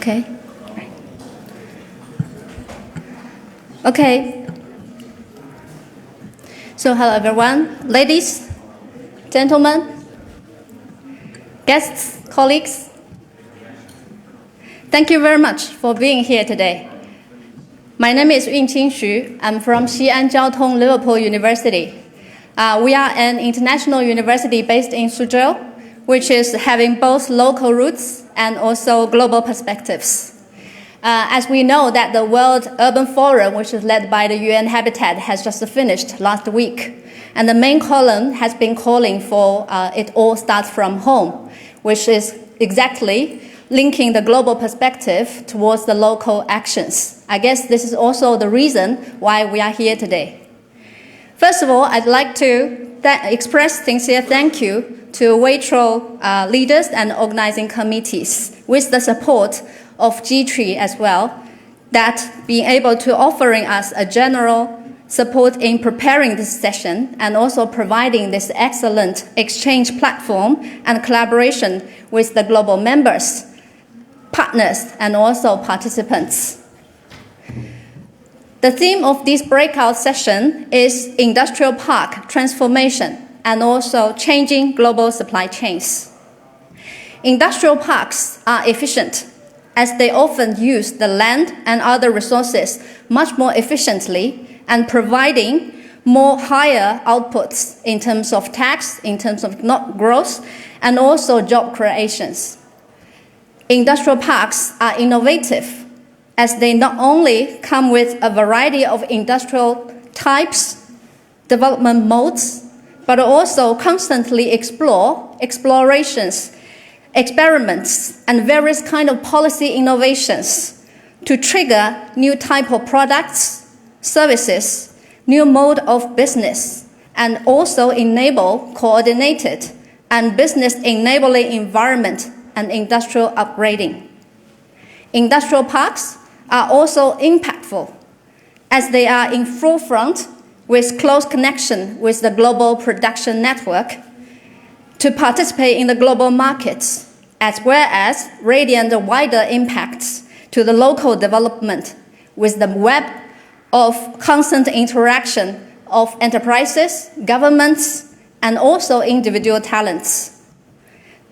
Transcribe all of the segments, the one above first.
Okay. Okay. So hello everyone, ladies, gentlemen, guests, colleagues. Thank you very much for being here today. My name is Yunqing Xu. I'm from Xi'an Jiaotong Liverpool University. We are an international university based in Suzhou, which is having both local roots and also global perspectives. As we know that the World Urban Forum, which is led by the UN Habitat, has just finished last week. And the main column has been calling for it all starts from home, which is exactly linking the global perspective towards the local actions. I guess this is also the reason why we are here today. First of all, I'd like to express sincere thank you to WAITRO leaders and organizing committees with the support of G3 as well, that being able to offering us a general support in preparing this session and also providing this excellent exchange platform and collaboration with the global members, partners, and also participants. The theme of this breakout session is industrial park transformation and also changing global supply chains. Industrial parks are efficient as they often use the land and other resources much more efficiently and providing more higher outputs in terms of tax, in terms of growth, and also job creations. Industrial parks are innovative as they not only come with a variety of industrial types, development modes, but also constantly explorations, experiments, and various kind of policy innovations to trigger new type of products, services, new mode of business, and also enable coordinated and business-enabling environment and industrial upgrading. Industrial parks are also impactful as they are in forefront with close connection with the global production network to participate in the global markets, as well as radiate wider impacts to the local development with the web of constant interaction of enterprises, governments, and also individual talents.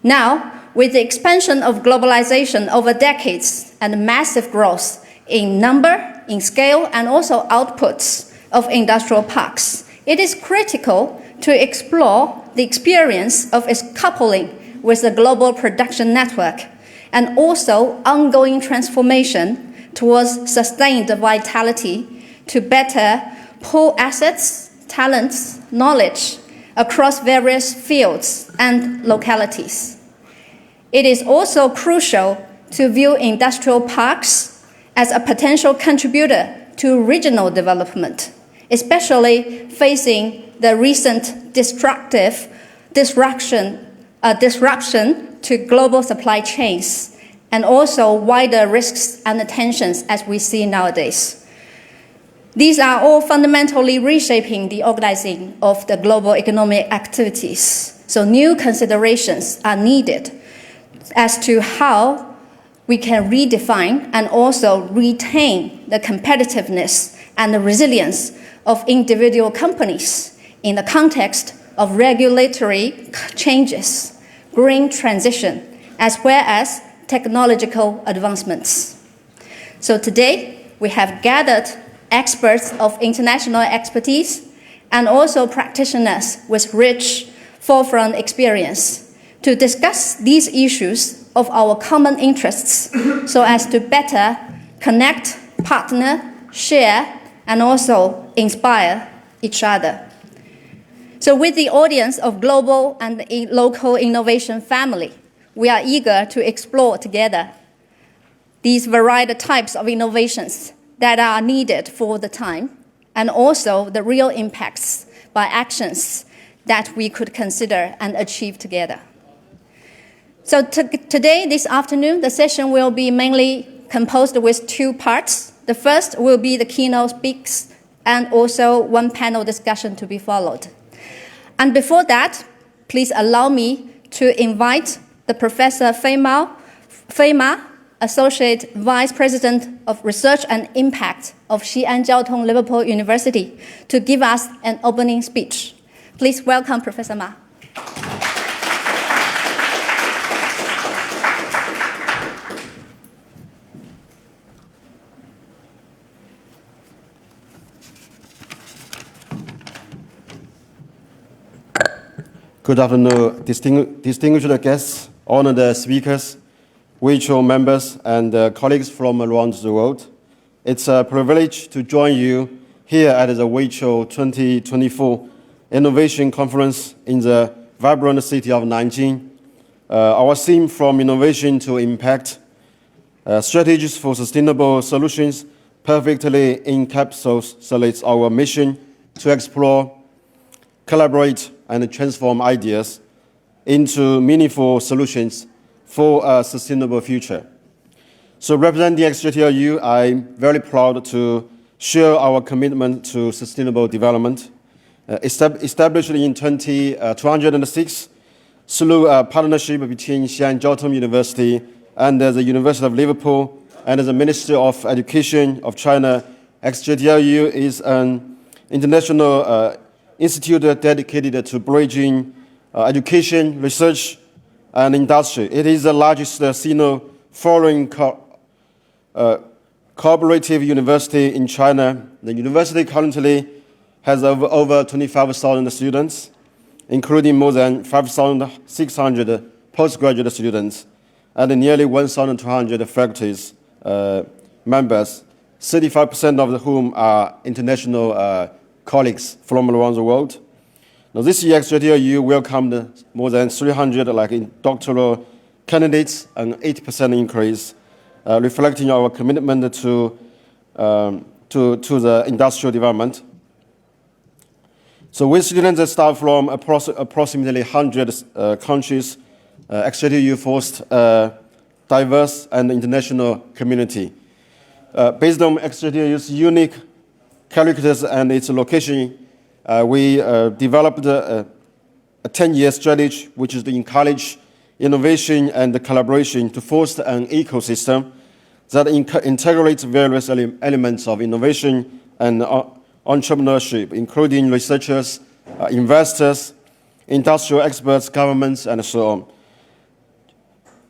Now, with the expansion of globalization over decades and massive growth in number, in scale, and also outputs of industrial parks, it is critical to explore the experience of its coupling with the global production network and also ongoing transformation towards sustained vitality to better pool assets, talents, knowledge across various fields and localities. It is also crucial to view industrial parks as a potential contributor to regional development, especially facing the recent disruption to global supply chains and also wider risks and tensions as we see nowadays. These are all fundamentally reshaping the organizing of the global economic activities. So new considerations are needed as to how we can redefine and also retain the competitiveness and the resilience of individual companies in the context of regulatory changes, green transition, as well as technological advancements. So today, we have gathered experts of international expertise and also practitioners with rich forefront experience to discuss these issues of our common interests so as to better connect, partner, share, and also inspire each other. So with the audience of global and local innovation family, we are eager to explore together these varied types of innovations that are needed for the time, and also the real impacts by actions that we could consider and achieve together. So today, this afternoon, the session will be mainly composed with two parts. The first will be the keynote speaks and also one panel discussion to be followed. And before that, please allow me to invite the Professor Fei Ma Associate Vice President of Research and Impact of Xi'an Jiaotong Liverpool University, to give us an opening speech. Please welcome Professor Ma. Good afternoon, distinguished guests, honored speakers, WAITRO members, and colleagues from around the world. It's a privilege to join you here at the WAITRO 2024 Innovation Conference in the vibrant city of Nanjing. Our theme, From Innovation to Impact, Strategies for Sustainable Solutions, perfectly encapsulates our mission to explore, collaborate, and transform ideas into meaningful solutions for a sustainable future. So representing XJTLU, I'm very proud to share our commitment to sustainable development. Established in 2006 through a partnership between Xi'an Jiaotong University and the University of Liverpool and the Ministry of Education of China, XJTLU is an international institute dedicated to bridging education, research, and industry. It is the largest Sino-foreign cooperative university in China. The university currently has over 25,000 students, including more than 5,600 postgraduate students and nearly 1,200 faculty members, 35% of whom are international colleagues from around the world. Now, this year, XJTLU welcomed more than 300 doctoral candidates, an 8% increase, reflecting our commitment to the industrial development. So with students that start from approximately 100 countries, XJTLU forced a diverse and international community. Based on XJTLU's unique characters and its location, we developed a 10-year strategy, which is to encourage innovation and collaboration to foster an ecosystem that integrates various elements of innovation and entrepreneurship, including researchers, investors, industrial experts, governments, and so on,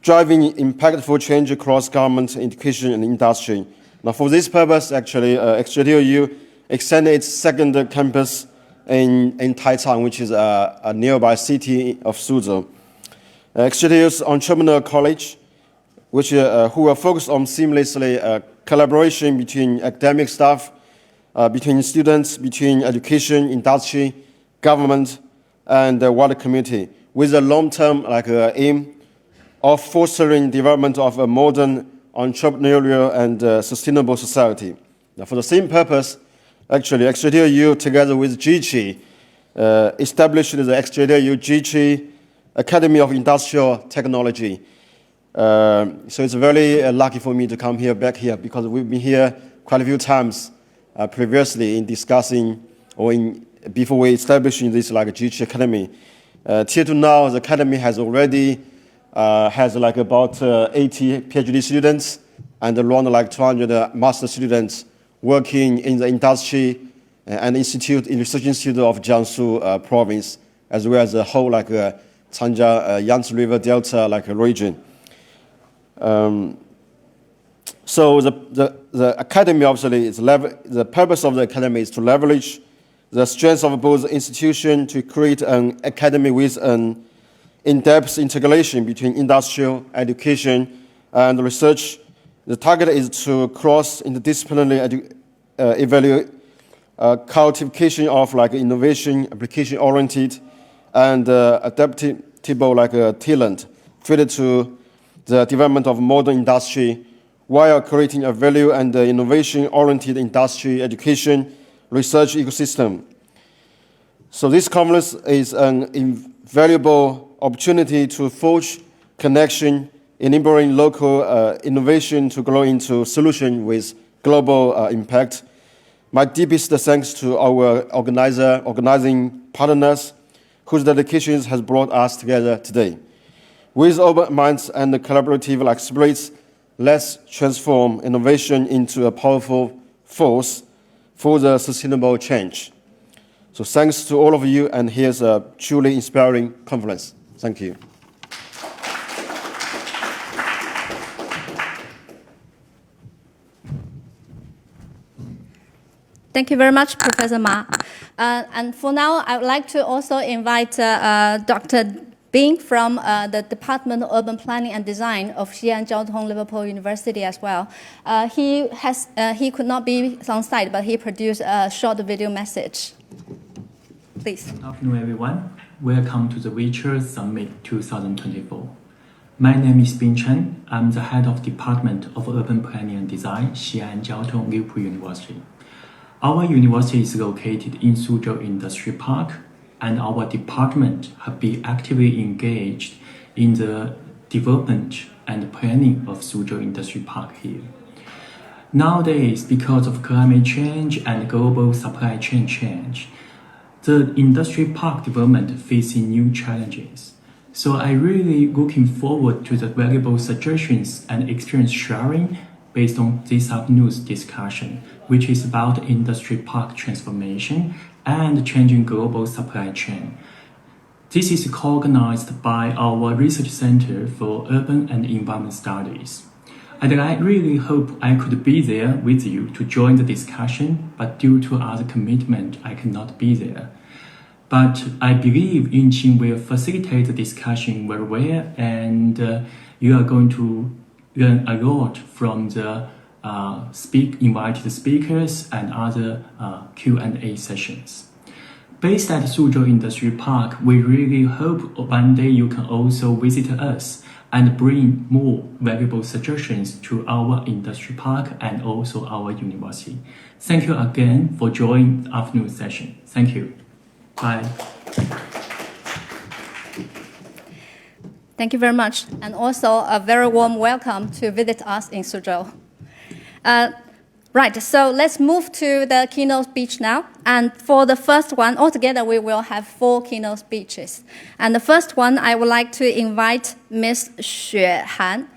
driving impactful change across government, education, and industry. Now, for this purpose, actually, XJTLU extended its second campus in Taicang, which is a nearby city of Suzhou. XJTLU's Entrepreneur College, who are focused on seamlessly collaboration between academic staff, between students, between education, industry, government, and the wider community, with a long-term aim of fostering development of a modern, entrepreneurial, and sustainable society. Now, for the same purpose, actually, XJTLU, together with GQI, established the XJTLU GQI Academy of Industrial Technology. So it's very lucky for me to come back here, because we've been here quite a few times previously in discussing, before we establishing this GQI Academy. Till to now, the academy has already has about 80 PhD students and around 200 master students working in the industry and research institute of Jiangsu province, as well as the whole Changjiang Yangtze River Delta region. So the academy, obviously, the purpose of the academy is to leverage the strengths of both institutions to create an academy with an in-depth integration between industrial, education, and research. The target is to cross interdisciplinary evaluate cultivation of innovation, application-oriented, and adaptable talent fitted to the development of modern industry, while creating a value and innovation-oriented industry, education, research ecosystem. So this conference is an invaluable opportunity to forge connection, enabling local innovation to grow into solution with global impact. My deepest thanks to our organizing partners, whose dedication has brought us together today. With open minds and collaborative spirits, let's transform innovation into a powerful force for the sustainable change. So thanks to all of you, and here's a truly inspiring conference. Thank you. Thank you very much, Professor Ma. And for now, I would like to also invite Dr. Bing from the Department of Urban Planning and Design of Xi'an Jiaotong Liverpool University as well. He could not be on site, but he produced a short video message. Please. Good afternoon, everyone. Welcome to the WAITRO Summit 2024. My name is Bing Chen. I'm the head of Department of Urban Planning and Design, Xi'an Jiaotong Liverpool University. Our university is located in Suzhou Industrial Park, and our department have been actively engaged in the development and planning of Suzhou Industrial Park here. Nowadays, because of climate change and global supply chain change, the industrial park development facing new challenges. So I really looking forward to the valuable suggestions and experience sharing based on this afternoon's discussion, which is about industrial park transformation and changing global supply chain. This is co-organized by our Research Center for Urban and Environment Studies. And I really hope I could be there with you to join the discussion, but due to other commitment, I cannot be there. But I believe Yunqing will facilitate the discussion very well, and you are going to learn a lot from the invited speakers and other Q&A sessions. Based at Suzhou Industrial Park, we really hope one day you can also visit us and bring more valuable suggestions to our industrial park and also our university. Thank you again for joining the afternoon session. Thank you. Bye. Thank you very much, and also a very warm welcome to visit us in Suzhou. Right, so let's move to the keynote speech now. And for the first one, altogether we will have 4 keynote speeches. And the first one, I would like to invite Ms. Xue Han.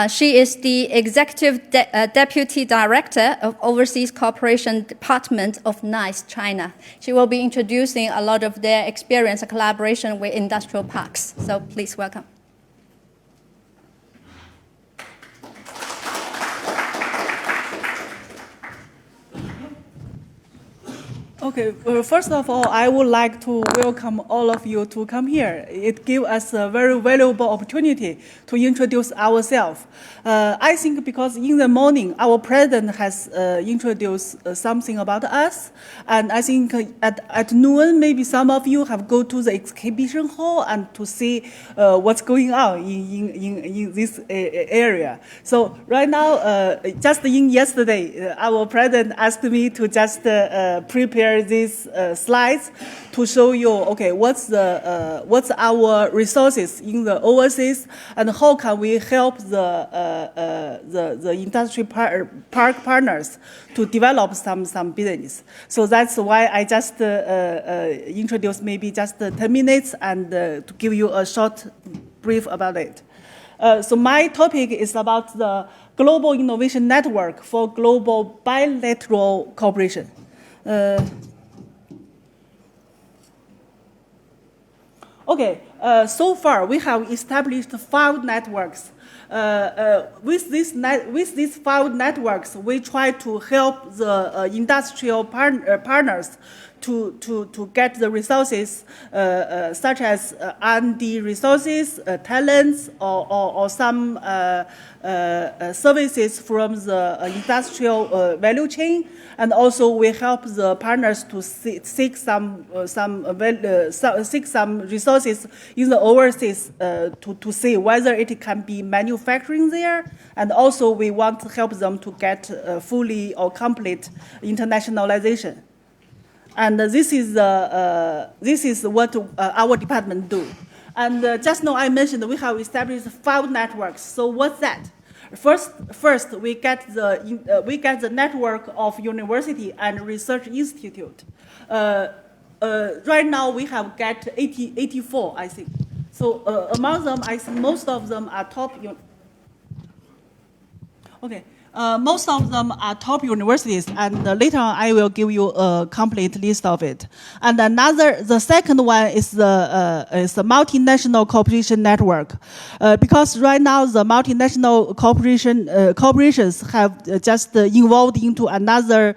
She is the Executive Deputy Director of Overseas Cooperation Department of NICE China. She will be introducing a lot of their experience and collaboration with industrial parks. So please welcome. Okay, well, first of all, I would like to welcome all of you to come here. It gives us a very valuable opportunity to introduce ourselves. I think because in the morning, our president has introduced something about us, and I think at noon, maybe some of you have go to the exhibition hall and to see what's going on in this area. So right now, just in yesterday, our president asked me to just prepare these slides to show you, okay, what's our resources in the overseas and how can we help the industry park partners to develop some business. So that's why I just introduced maybe just 10 minutes and to give you a short brief about it. So my topic is about the Global Innovation Network for Global Bilateral Cooperation. Okay, so far we have established 5 networks. With these 5 networks, we try to help the industrial partners to get the resources such as R&D resources, talents, or some services from the industrial value chain, and also we help the partners to seek some resources in the overseas to see whether it can be manufacturing there, and also we want to help them to get fully or complete internationalization. And this is what our department do. And just now I mentioned we have established 5 networks. So what's that? First we get the network of university and research institute. Right now we have got 84, I think. So among them, I think most of them are top. Okay. Most of them are top universities, and later on I will give you a complete list of it. And the second one is the multinational cooperation network, because right now the multinational corporations have just evolved into another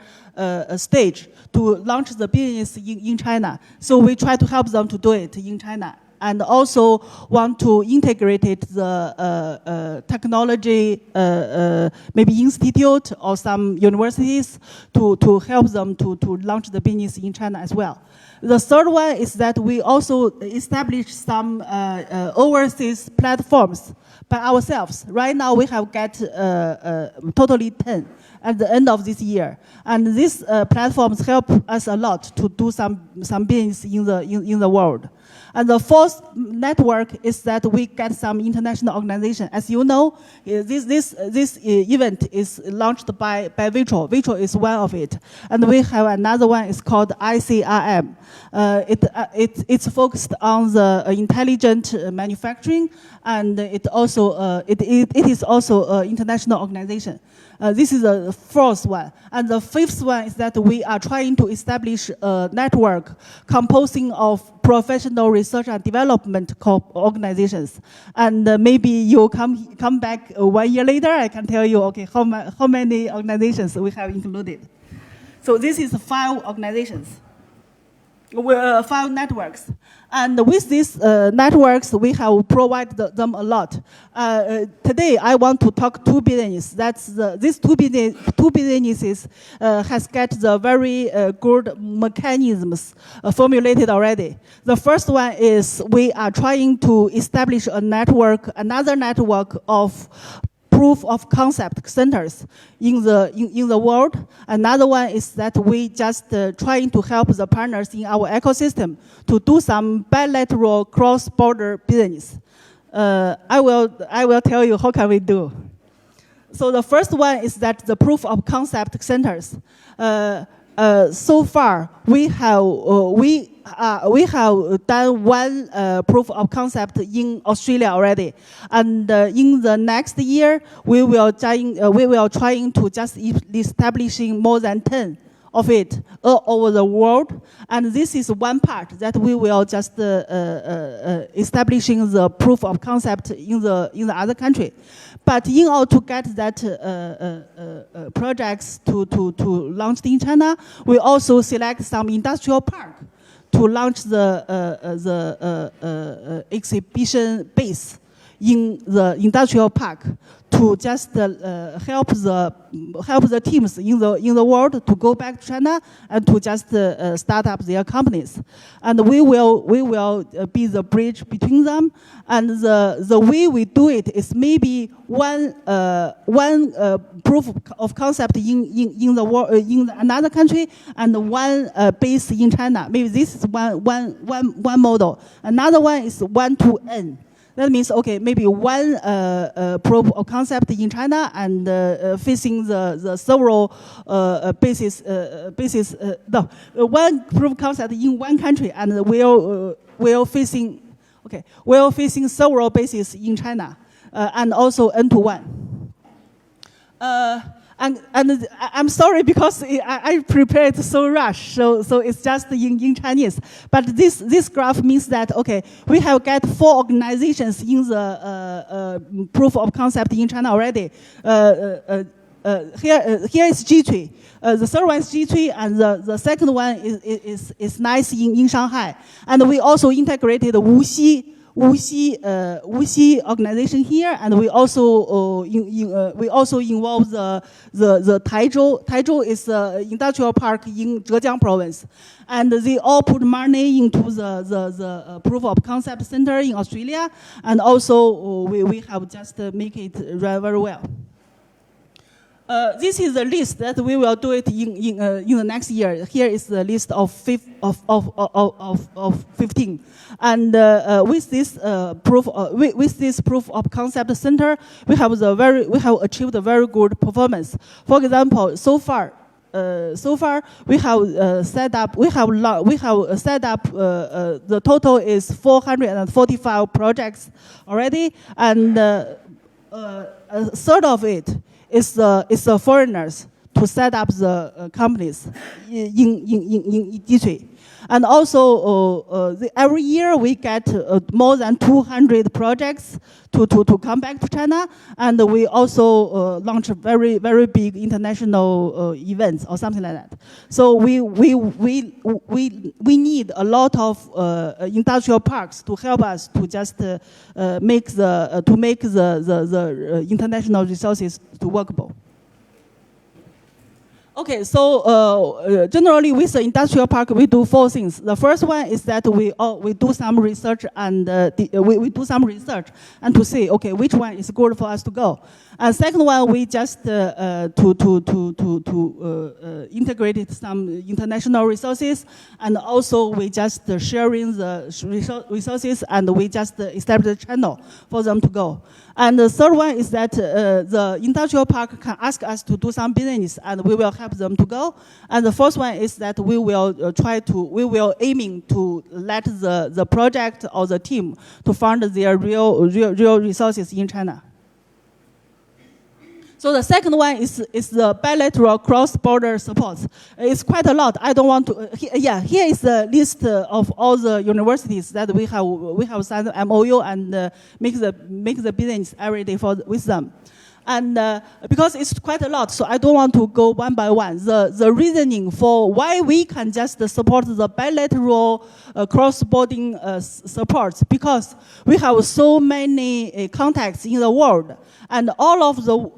stage to launch the business in China. So we try to help them to do it in China. And also want to integrate the technology, maybe institute or some universities to help them to launch the business in China as well. The third one is that we also establish some overseas platforms by ourselves. Right now we have got totally 10 at the end of this year, and these platforms help us a lot to do some business in the world. And the fourth network is that we get some international organization. As you know, this event is launched by WAITRO. WAITRO is one of it, and we have another one. It's called ICRM. It's focused on the intelligent manufacturing, and it is also an international organization. This is the fourth one. And the fifth one is that we are trying to establish a network composing of professional research and development organizations. And maybe you come back 1 year later, I can tell you, okay, how many organizations we have included. So this is 5 organizations. 5 networks. And with these networks, we have provided them a lot. Today, I want to talk 2 businesses. These 2 businesses has got the very good mechanisms formulated already. The first one is we are trying to establish another network of proof of concept centers in the world. Another one is that we just trying to help the partners in our ecosystem to do some bilateral cross-border business. I will tell you how can we do. So the first one is that the proof of concept centers. So far, we have done one proof of concept in Australia already, and in the next year we will trying to just establishing more than 10 of it all over the world. And this is one part that we will just establishing the proof of concept in the other country. But in order to get that projects to launch in China, we also select some industrial park to launch the exhibition base in the industrial park to just help the teams in the world to go back to China and to just start up their companies. And we will be the bridge between them. And the way we do it is maybe one proof of concept in the world in another country and one base in China. Maybe this is one model. Another one is 1 to N. That means, okay, maybe one proof of concept in China and facing the several one proof of concept in one country, and we're facing several bases in China, and also N-to-1. And I'm sorry because I prepared so rush, so it's just in Chinese. But this graph means that, okay, we have got 4 organizations in the proof of concept in China already. Here is G3. The third one is G3, and the second one is NICE in Shanghai. And we also integrated Wuxi organization here, and we also involve the Taizhou. Taizhou is an industrial park in Zhejiang province, and they all put money into the proof of concept center in Australia, and also we have just make it run very well. This is the list that we will do it in the next year. Here is the list of 15, and with this proof of concept center, we have achieved a very good performance. For example, so far we have set up. The total is 445 projects already, and a third of it is the foreigners to set up the companies in district. And also, every year we get more than 200 projects to come back to China, and we also launch very, very big international events or something like that. So we need a lot of industrial parks to help us to just make the international resources to workable. Okay, so generally with the industrial park, we do 4 things. The first one is that we do some research and we do some research and to see, okay, which one is good for us to go. And second one, we just integrated some international resources, and also we just sharing the resources, and we just established a channel for them to go. And the third one is that the industrial park can ask us to do some business, and we will help them to go. And the fourth one is that we will aiming to let the project or the team to fund their real resources in China. So the second one is the bilateral cross-border support. It's quite a lot. I don't want to. Here is the list of all the universities that we have signed MOU and make the business every day with them. And because it's quite a lot, so I don't want to go one by one. The reasoning for why we can just support the bilateral cross-border support, because we have so many contacts in the world, and all of the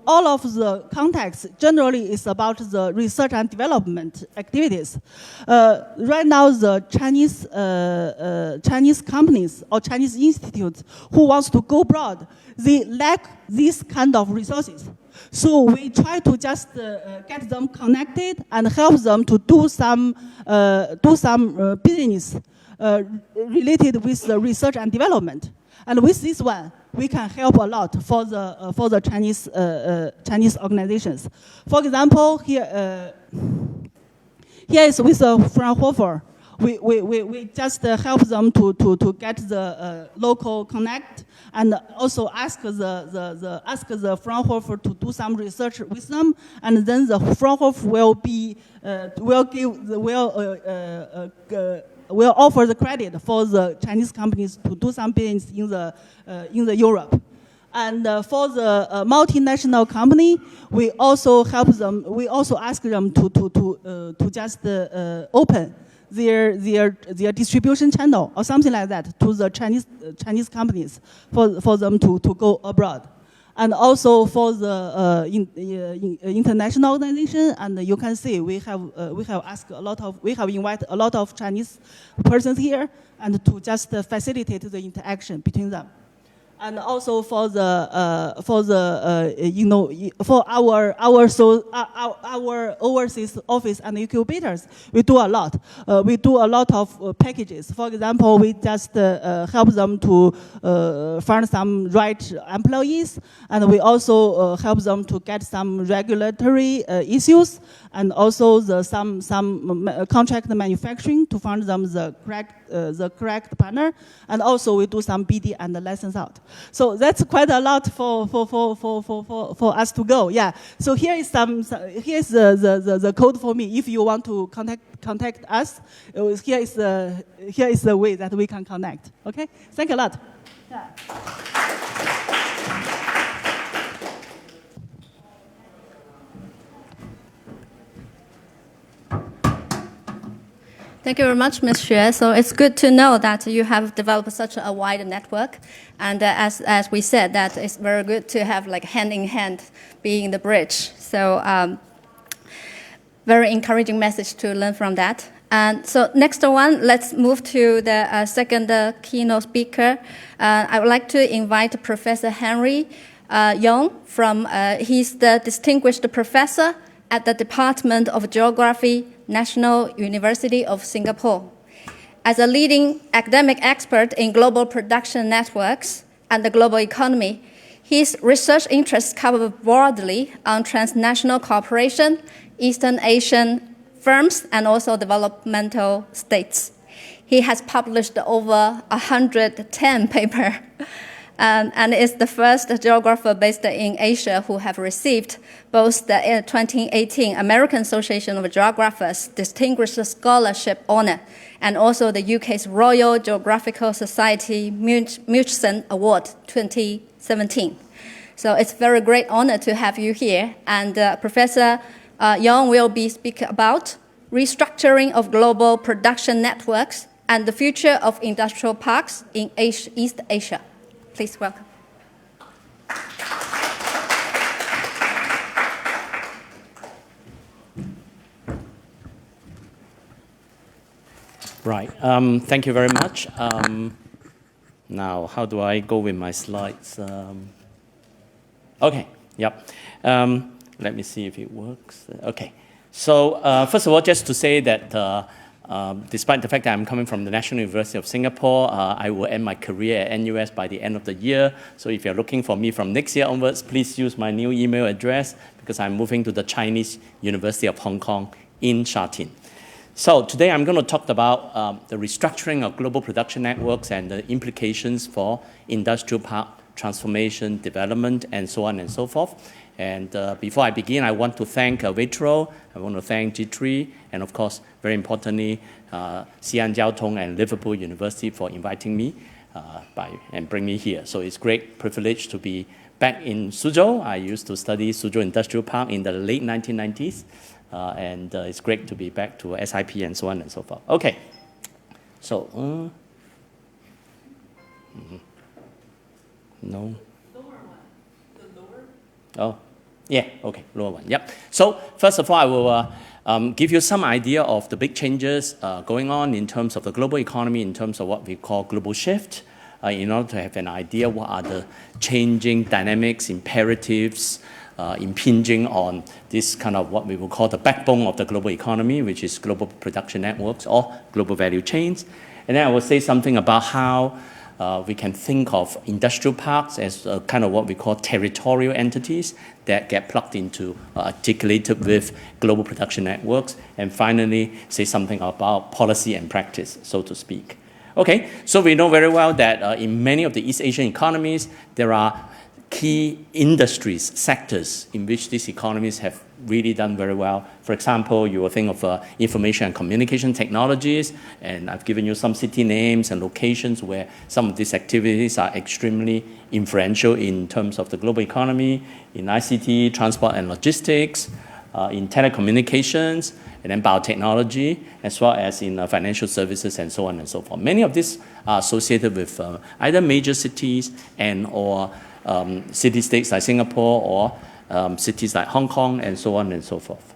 contacts generally is about the research and development activities. Right now, the Chinese companies or Chinese institutes who wants to go abroad, they lack these kind of resources. So we try to just get them connected and help them to do some business related with the research and development. And with this one, we can help a lot for the Chinese organizations. For example, here is with Fraunhofer. We just help them to get the local connect, and also ask the Fraunhofer to do some research with them, and then the Fraunhofer will offer the credit for the Chinese companies to do some business in the Europe. And for the multinational company, we also help them. We also ask them to just open their distribution channel or something like that to the Chinese companies for them to go abroad. And also for the international organization, and you can see we have invited a lot of Chinese persons here, and to just facilitate the interaction between them. And also for our overseas office and incubators, we do a lot. We do a lot of packages. For example, we just help them to find some right employees, and we also help them to get some regulatory issues, and also some contract manufacturing to find them the correct partner, and also we do some BD and the license out. So that's quite a lot for us to go. Yeah. So here's the code for me. If you want to contact us, here is the way that we can connect. Okay. Thank you a lot. Yeah. Thank you very much, Ms. Xue. So it's good to know that you have developed such a wide network. And as we said, that it's very good to have like hand in hand being the bridge. So very encouraging message to learn from that. And so next one, let's move to the second keynote speaker. I would like to invite Professor Henry Yong he's the distinguished professor at the Department of Geography, National University of Singapore. As a leading academic expert in global production networks and the global economy, his research interests cover broadly on transnational cooperation, Eastern Asian firms, and also developmental states. He has published over 110 papers and is the first geographer based in Asia who have received both the 2018 American Association of Geographers Distinguished Scholarship Honour and also the UK's Royal Geographical Society Murchison Award 2017. So it's a very great honor to have you here. And Professor Young will be speaking about restructuring of global production networks and the future of industrial parks in East Asia. Please welcome. Right. Thank you very much. Now, how do I go with my slides? Okay. Yep. Let me see if it works. Okay. So first of all, just to say that despite the fact that I'm coming from the National University of Singapore, I will end my career at NUS by the end of the year. So if you're looking for me from next year onwards, please use my new email address because I'm moving to the Chinese University of Hong Kong in Sha Tin. So today I'm going to talk about the restructuring of global production networks and the implications for industrial park transformation, development, and so on and so forth. And before I begin, I want to thank WAITRO, I want to thank G3, and of course, very importantly, Xi'an Jiao Tong and Liverpool University for inviting me and bring me here. So it's a great privilege to be back in Suzhou. I used to study Suzhou Industrial Park in the late 1990s. And it's great to be back to SIP and so on and so forth. Okay, so no. Lower one. The lower. Oh, yeah. Okay, lower one. Yep. So first of all, I will give you some idea of the big changes going on in terms of the global economy, in terms of what we call global shift, in order to have an idea what are the changing dynamics, imperatives. Impinging on this kind of what we will call the backbone of the global economy, which is global production networks or global value chains. And then I will say something about how we can think of industrial parks as kind of what we call territorial entities that get plugged into, articulated with global production networks. And finally, say something about policy and practice, so to speak. Okay, so we know very well that in many of the East Asian economies, there are key industries, sectors in which these economies have really done very well. For example, you will think of information and communication technologies, and I've given you some city names and locations where some of these activities are extremely influential in terms of the global economy, in ICT, transport and logistics, in telecommunications, and then biotechnology, as well as in financial services and so on and so forth. Many of these are associated with either major cities and or city-states like Singapore or cities like Hong Kong and so on and so forth.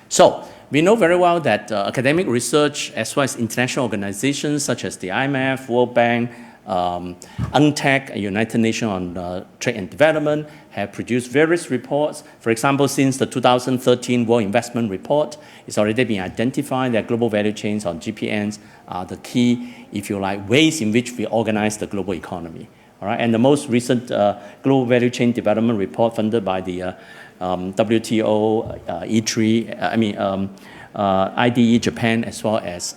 So we know very well that academic research as well as international organizations such as the IMF, World Bank, UNCTAD, United Nations on Trade and Development have produced various reports. For example, since the 2013 World Investment Report, it's already been identified that global value chains or GPNs are the key, if you like, ways in which we organize the global economy. All right, and the most recent Global Value Chain Development Report funded by the WTO, E3, IDE Japan, as well as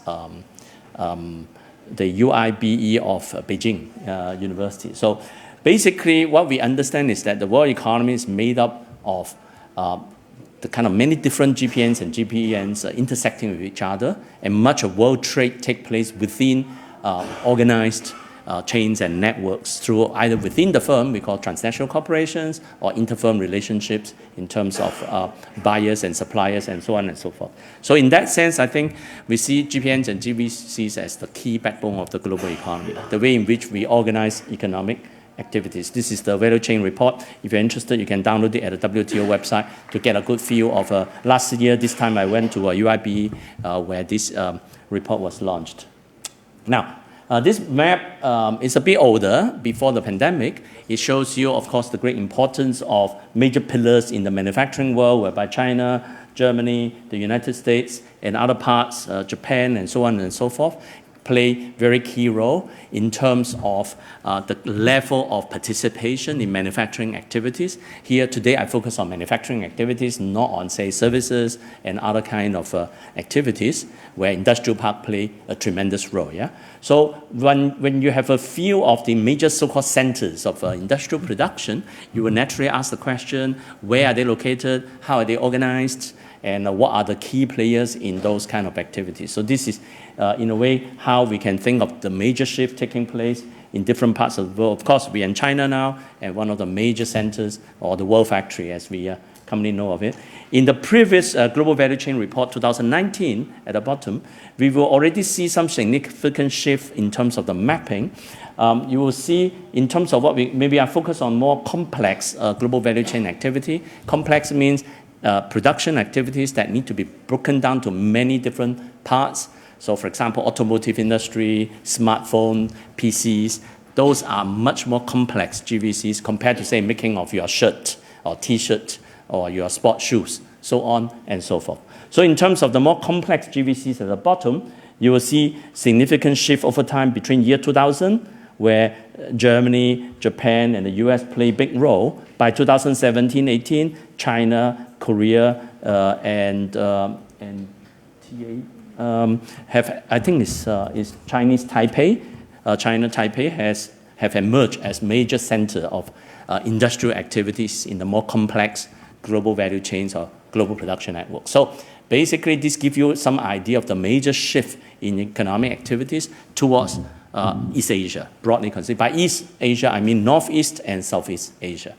the UIBE of Beijing University. So basically what we understand is that the world economy is made up of the kind of many different GPNs and GPNs intersecting with each other, and much of world trade take place within organized chains and networks through either within the firm, we call transnational corporations, or interfirm relationships in terms of buyers and suppliers and so on and so forth. So in that sense, I think we see GPNs and GVCs as the key backbone of the global economy, the way in which we organize economic activities. This is the value chain report. If you're interested, you can download it at the WTO website to get a good feel of last year, this time I went to UIB where this report was launched. Now, this map is a bit older, before the pandemic. It shows you, of course, the great importance of major pillars in the manufacturing world, whereby China, Germany, the United States, and other parts, Japan, and so on and so forth, play very key role in terms of the level of participation in manufacturing activities. Here today I focus on manufacturing activities, not on say services and other kind of activities where industrial park play a tremendous role. Yeah? So when you have a few of the major so-called centers of industrial production, you will naturally ask the question, where are they located, how are they organized, and what are the key players in those kind of activities. So this is, in a way, how we can think of the major shift taking place in different parts of the world. Of course, we are in China now, and one of the major centers, or the World Factory, as we commonly know of it. In the previous Global Value Chain Report 2019, at the bottom, we will already see some significant shift in terms of the mapping. You will see in terms of what maybe I focus on more complex global value chain activity. Complex means production activities that need to be broken down to many different parts. So for example, automotive industry, smartphone, PCs, those are much more complex GVCs compared to say making of your shirt or t-shirt or your sports shoes, so on and so forth. So in terms of the more complex GVCs at the bottom, you will see significant shift over time between year 2000, where Germany, Japan, and the US play a big role. By 2017-18, China, Korea, and TA have, I think is Chinese Taipei. China Taipei have emerged as major center of industrial activities in the more complex global value chains or global production networks. So basically, this gives you some idea of the major shift in economic activities towards East Asia, broadly considered. By East Asia, I mean Northeast and Southeast Asia.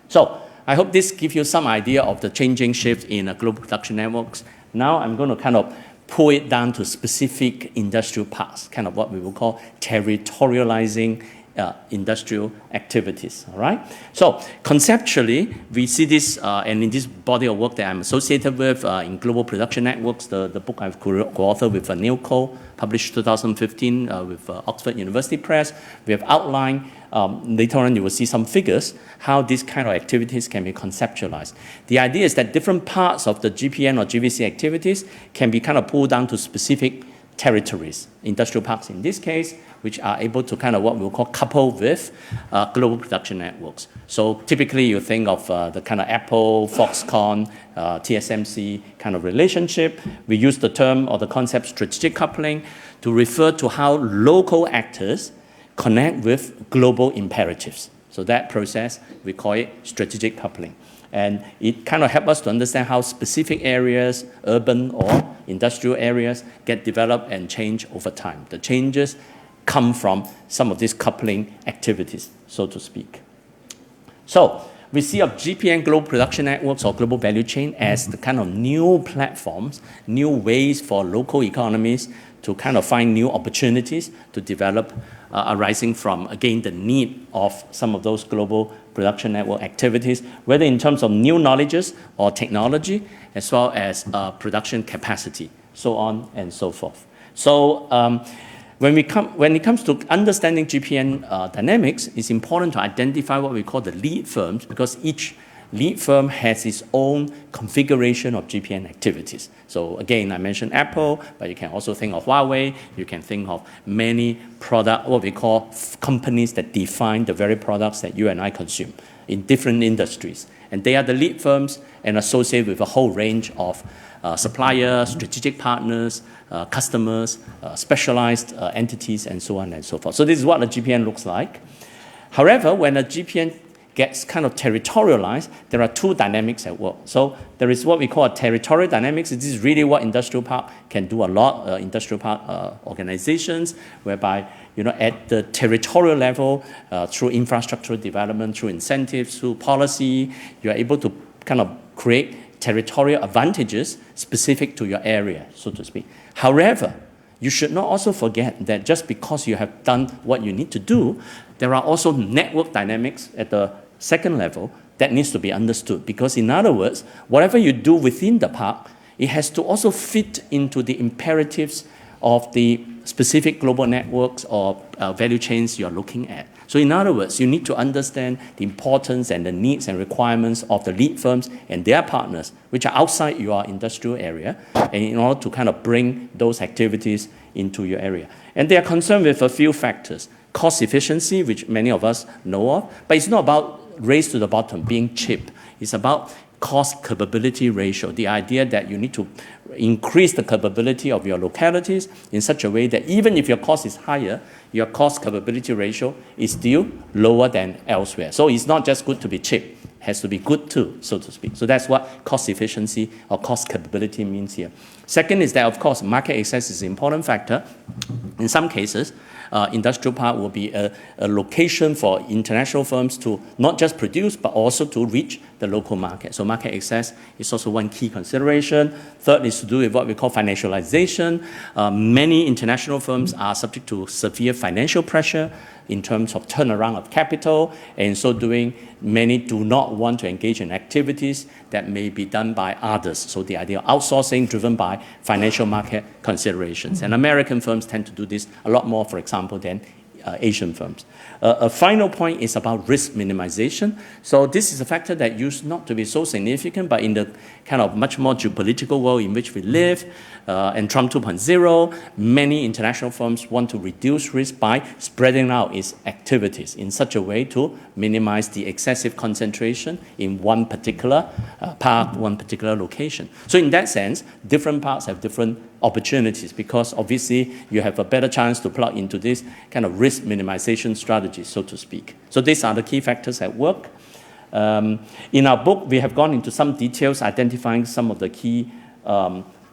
So I hope this gives you some idea of the changing shift in global production networks. Now I'm going to kind of pull it down to specific industrial parks, kind of what we will call territorializing industrial activities, all right? So conceptually, we see this, and in this body of work that I'm associated with in global production networks, the book I've co-authored with Neil Cole, published 2015 with Oxford University Press, we have outlined, later on you will see some figures, how these kind of activities can be conceptualized. The idea is that different parts of the GPN or GVC activities can be kind of pulled down to specific territories, industrial parks in this case, which are able to kind of what we'll call couple with global production networks. So typically you think of the kind of Apple, Foxconn, TSMC kind of relationship. We use the term or the concept strategic coupling to refer to how local actors connect with global imperatives. So that process, we call it strategic coupling. And it kind of helps us to understand how specific areas, urban or industrial areas, get developed and change over time. The changes come from some of these coupling activities, so to speak. So we see of GPN global production networks or global value chain as the kind of new platforms, new ways for local economies to kind of find new opportunities to develop arising from, again, the need of some of those global production network activities, whether in terms of new knowledges or technology, as well as production capacity, so on and so forth. So when it comes to understanding GPN dynamics, it's important to identify what we call the lead firms, because each lead firm has its own configuration of GPN activities. So again, I mentioned Apple, but you can also think of Huawei. You can think of many product, what we call companies that define the very products that you and I consume in different industries. And they are the lead firms and associated with a whole range of suppliers, strategic partners, customers, specialized entities, and so on and so forth. So this is what a GPN looks like. However, when a GPN gets kind of territorialized, there are two dynamics at work. So there is what we call a territorial dynamics. This is really what industrial park can do a lot, industrial park organizations, whereby, you know, at the territorial level, through infrastructural development, through incentives, through policy, you're able to kind of create territorial advantages specific to your area, so to speak. However, you should not also forget that just because you have done what you need to do, there are also network dynamics at the second level that needs to be understood. Because in other words, whatever you do within the park, it has to also fit into the imperatives of the specific global networks or value chains you're looking at. So in other words, you need to understand the importance and the needs and requirements of the lead firms and their partners, which are outside your industrial area, and in order to kind of bring those activities into your area. And they are concerned with a few factors. Cost efficiency, which many of us know of, but it's not about race to the bottom, being cheap. It's about cost capability ratio, the idea that you need to increase the capability of your localities in such a way that even if your cost is higher, your cost capability ratio is still lower than elsewhere. So it's not just good to be cheap, it has to be good too, so to speak. So that's what cost efficiency or cost capability means here. Second is that, of course, market access is an important factor. In some cases, industrial park will be a location for international firms to not just produce, but also to reach the local market. So market access is also one key consideration. Third is to do with what we call financialization. Many international firms are subject to severe financial pressure in terms of turnaround of capital, and in so doing, many do not want to engage in activities that may be done by others. So the idea of outsourcing driven by financial market considerations. And American firms tend to do this a lot more, for example, than Asian firms. A final point is about risk minimization. So this is a factor that used not to be so significant, but in the kind of much more geopolitical world in which we live, and Trump 2.0, many international firms want to reduce risk by spreading out its activities in such a way to minimize the excessive concentration in one particular park, one particular location. So in that sense, different parks have different opportunities because obviously you have a better chance to plug into this kind of risk minimization strategy, so to speak. So these are the key factors at work. In our book, we have gone into some details identifying some of the key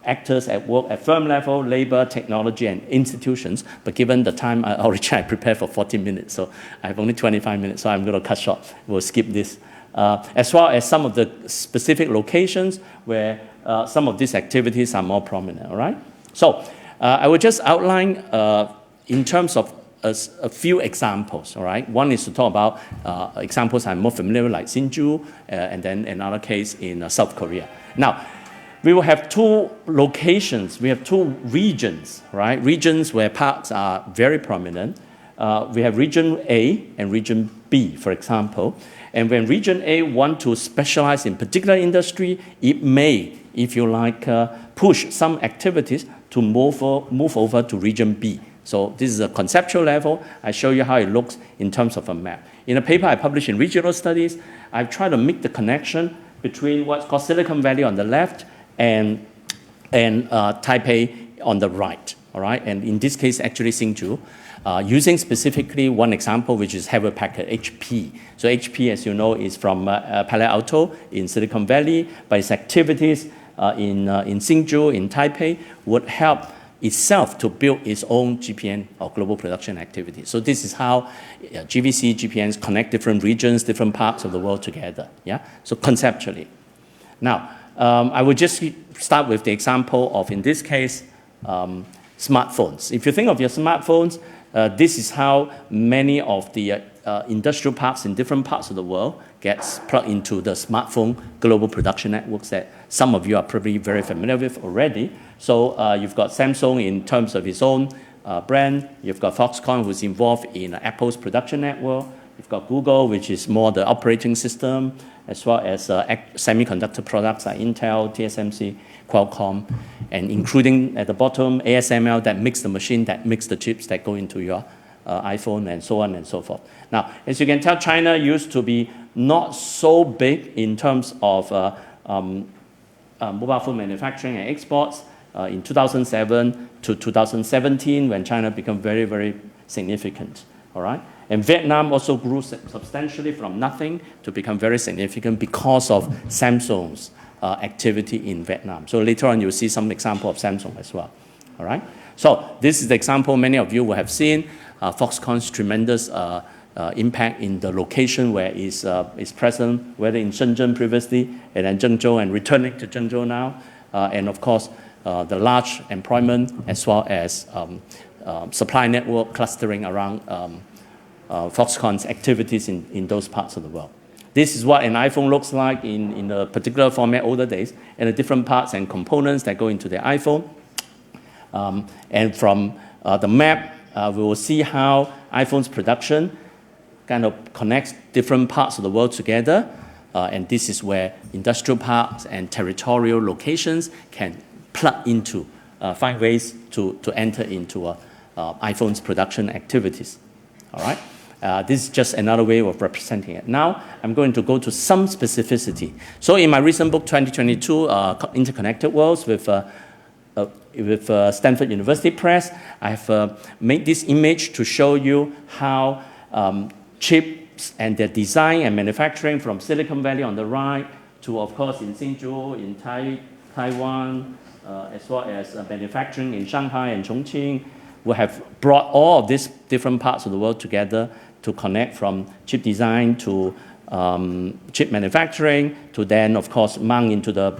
actors at work at firm level, labor, technology, and institutions. But given the time, I prepared for 40 minutes, so I have only 25 minutes, so I'm going to cut short. We'll skip this. As well as some of the specific locations where some of these activities are more prominent, all right? So I will just outline in terms of a few examples, all right? One is to talk about examples I'm more familiar with, like Hsinchu, and then another case in South Korea. Now, we will have two locations, we have two regions, right? Regions where parks are very prominent. We have region A and region B, for example. And when region A want to specialize in particular industry, it may, if you like, push some activities to move over to region B. So this is a conceptual level. I show you how it looks in terms of a map. In a paper I published in Regional Studies, I've tried to make the connection between what's called Silicon Valley on the left and Taipei on the right, all right? And in this case, actually Hsinchu, using specifically one example, which is Hewlett Packard, HP. So HP, as you know, is from Palo Alto in Silicon Valley, but its activities in Hsinchu, in Taipei, would help itself to build its own GPN or global production activity. So this is how GVC, GPNs connect different regions, different parts of the world together, yeah? So conceptually. Now, I would just start with the example of, in this case, smartphones. If you think of your smartphones, this is how many of the industrial parks in different parts of the world gets plugged into the smartphone global production networks that some of you are probably very familiar with already. So you've got Samsung in terms of its own brand. You've got Foxconn, who's involved in Apple's production network. You've got Google, which is more the operating system, as well as semiconductor products like Intel, TSMC, Qualcomm, and including at the bottom, ASML that makes the machine, that makes the chips that go into your iPhone, and so on and so forth. Now, as you can tell, China used to be not so big in terms of mobile phone manufacturing and exports in 2007 to 2017, when China became very, very significant, all right? And Vietnam also grew substantially from nothing to become very significant because of Samsung's activity in Vietnam. So later on, you'll see some example of Samsung as well, all right? So this is the example many of you will have seen, Foxconn's tremendous impact in the location where it's present, whether in Shenzhen previously, and then Zhengzhou, and returning to Zhengzhou now, and of course, the large employment as well as supply network clustering around Foxconn's activities in those parts of the world. This is what an iPhone looks like in a particular format older days, and the different parts and components that go into the iPhone. And from the map, we will see how iPhone's production kind of connects different parts of the world together. And this is where industrial parks and territorial locations can plug into, find ways to enter into iPhone's production activities. All right? This is just another way of representing it. Now, I'm going to go to some specificity. So in my recent book, 2022, Interconnected Worlds, with Stanford University Press, I have made this image to show you how chips and their design and manufacturing from Silicon Valley on the right to, of course, in Hsinchu, in Taiwan, as well as manufacturing in Shanghai and Chongqing, we have brought all of these different parts of the world together to connect from chip design to chip manufacturing to then, of course, mount into the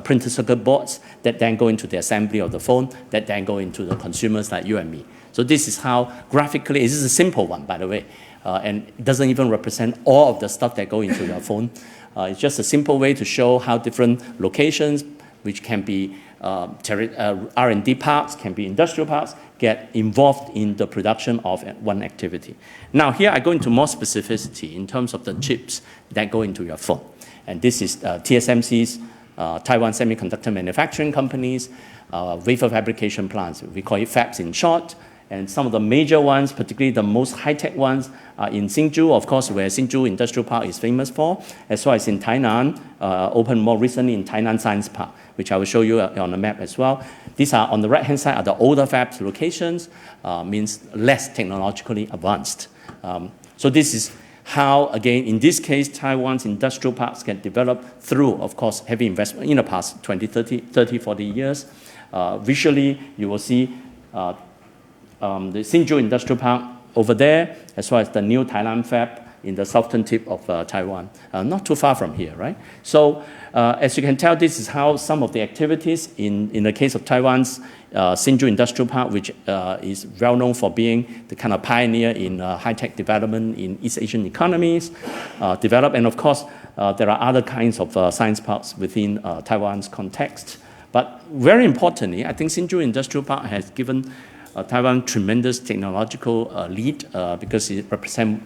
printed circuit boards that then go into the assembly of the phone, that then go into the consumers like you and me. So this is how graphically, this is a simple one, by the way, and it doesn't even represent all of the stuff that go into your phone. It's just a simple way to show how different locations, which can be R&D parks, can be industrial parks, get involved in the production of one activity. Now here I go into more specificity in terms of the chips that go into your phone. And this is TSMC's Taiwan Semiconductor Manufacturing Company's wafer fabrication plants. We call it fabs in short. And some of the major ones, particularly the most high-tech ones, are in Hsinchu, of course, where Hsinchu Industrial Park is famous for, as well as in Tainan, opened more recently in Tainan Science Park, which I will show you on the map as well. These are, on the right-hand side, are the older fabs locations, means less technologically advanced. So this is how, again, in this case, Taiwan's industrial parks get developed through, of course, heavy investment in the past 20, 30, 40 years. Visually, you will see the Hsinchu Industrial Park over there, as well as the new Thailand fab in the southern tip of Taiwan, not too far from here, right? So as you can tell, this is how some of the activities in the case of Taiwan's Hsinchu Industrial Park, which is well known for being the kind of pioneer in high-tech development in East Asian economies, develop. And of course, there are other kinds of science parks within Taiwan's context. But very importantly, I think Hsinchu Industrial Park has given Taiwan tremendous technological lead because it represents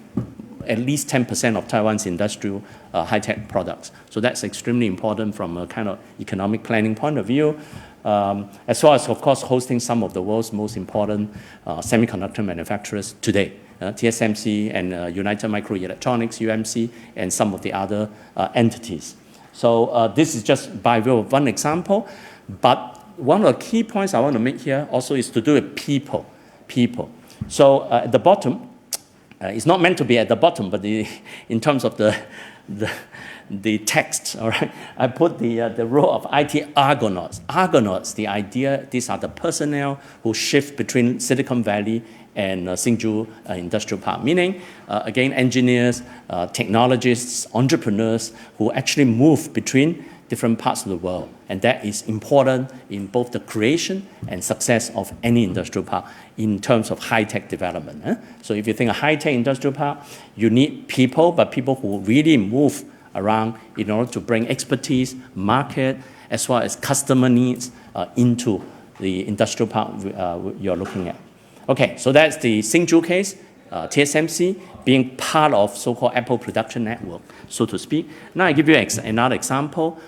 at least 10% of Taiwan's industrial high-tech products. So that's extremely important from a kind of economic planning point of view, as well as, of course, hosting some of the world's most important semiconductor manufacturers today, TSMC and United Microelectronics, UMC, and some of the other entities. So this is just by way of one example, but one of the key points I want to make here also is to do with people. So at the bottom, it's not meant to be at the bottom, but in terms of the text, all right, I put the role of IT Argonauts. Argonauts, the idea, these are the personnel who shift between Silicon Valley and Hsinchu Industrial Park, meaning, again, engineers, technologists, entrepreneurs who actually move between different parts of the world. And that is important in both the creation and success of any industrial park in terms of high-tech development. So if you think a high-tech industrial park, you need people, but people who really move around in order to bring expertise, market, as well as customer needs into the industrial park you're looking at. Okay, so that's the Hsinchu case, TSMC being part of so-called Apple production network, so to speak. Now I give you another example,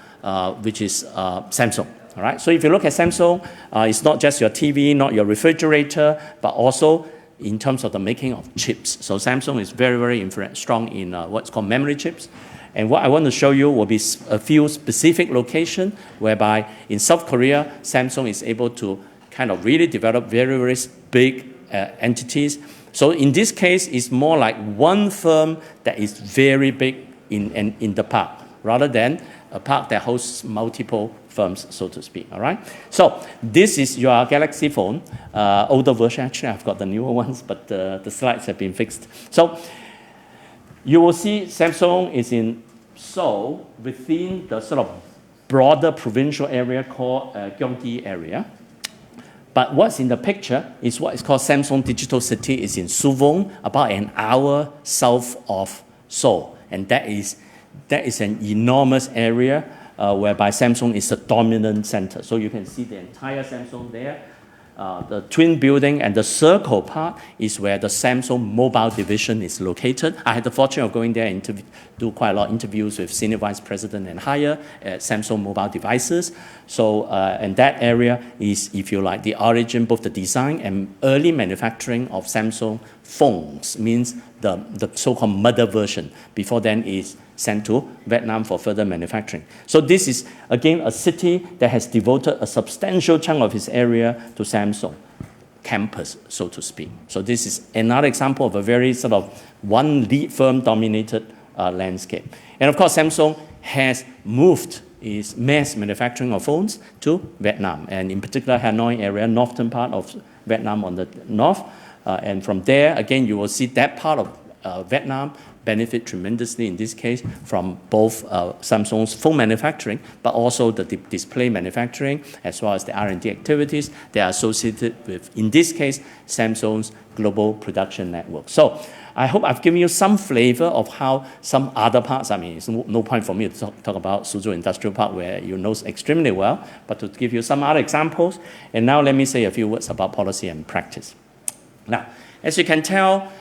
which is Samsung. All right. So if you look at Samsung, it's not just your TV, not your refrigerator, but also in terms of the making of chips. So Samsung is very, very strong in what's called memory chips. And what I want to show you will be a few specific locations whereby in South Korea, Samsung is able to kind of really develop very, very big entities. So in this case, it's more like one firm that is very big in the park, rather than a park that hosts multiple firms, so to speak, all right? So this is your Galaxy phone, older version. Actually, I've got the newer ones, but the slides have been fixed. So you will see Samsung is in Seoul within the sort of broader provincial area called Gyeonggi area. But what's in the picture is what is called Samsung Digital City. Is in Suvong, about an hour south of Seoul. And that is an enormous area whereby Samsung is the dominant center. So you can see the entire Samsung there. the twin building and the circle part is where the Samsung mobile division is located. I had the fortune of going there and do quite a lot of interviews with senior vice president and higher at Samsung mobile devices. So, and that area is, if you like, the origin, both the design and early manufacturing of Samsung phones, means the so-called mother version. Before then is sent to Vietnam for further manufacturing. So this is, again, a city that has devoted a substantial chunk of its area to Samsung campus, so to speak. So this is another example of a very sort of one lead firm dominated landscape. And of course, Samsung has moved its mass manufacturing of phones to Vietnam, and in particular Hanoi area, northern part of Vietnam on the north. And from there, again, you will see that part of Vietnam benefit tremendously, in this case, from both Samsung's phone manufacturing, but also the display manufacturing, as well as the R&D activities that are associated with, in this case, Samsung's global production network. So I hope I've given you some flavor of how some other parts, I mean, it's no point for me to talk about Suzhou Industrial Park, where you know extremely well, but to give you some other examples. And now let me say a few words about policy and practice. Now, as you can tell,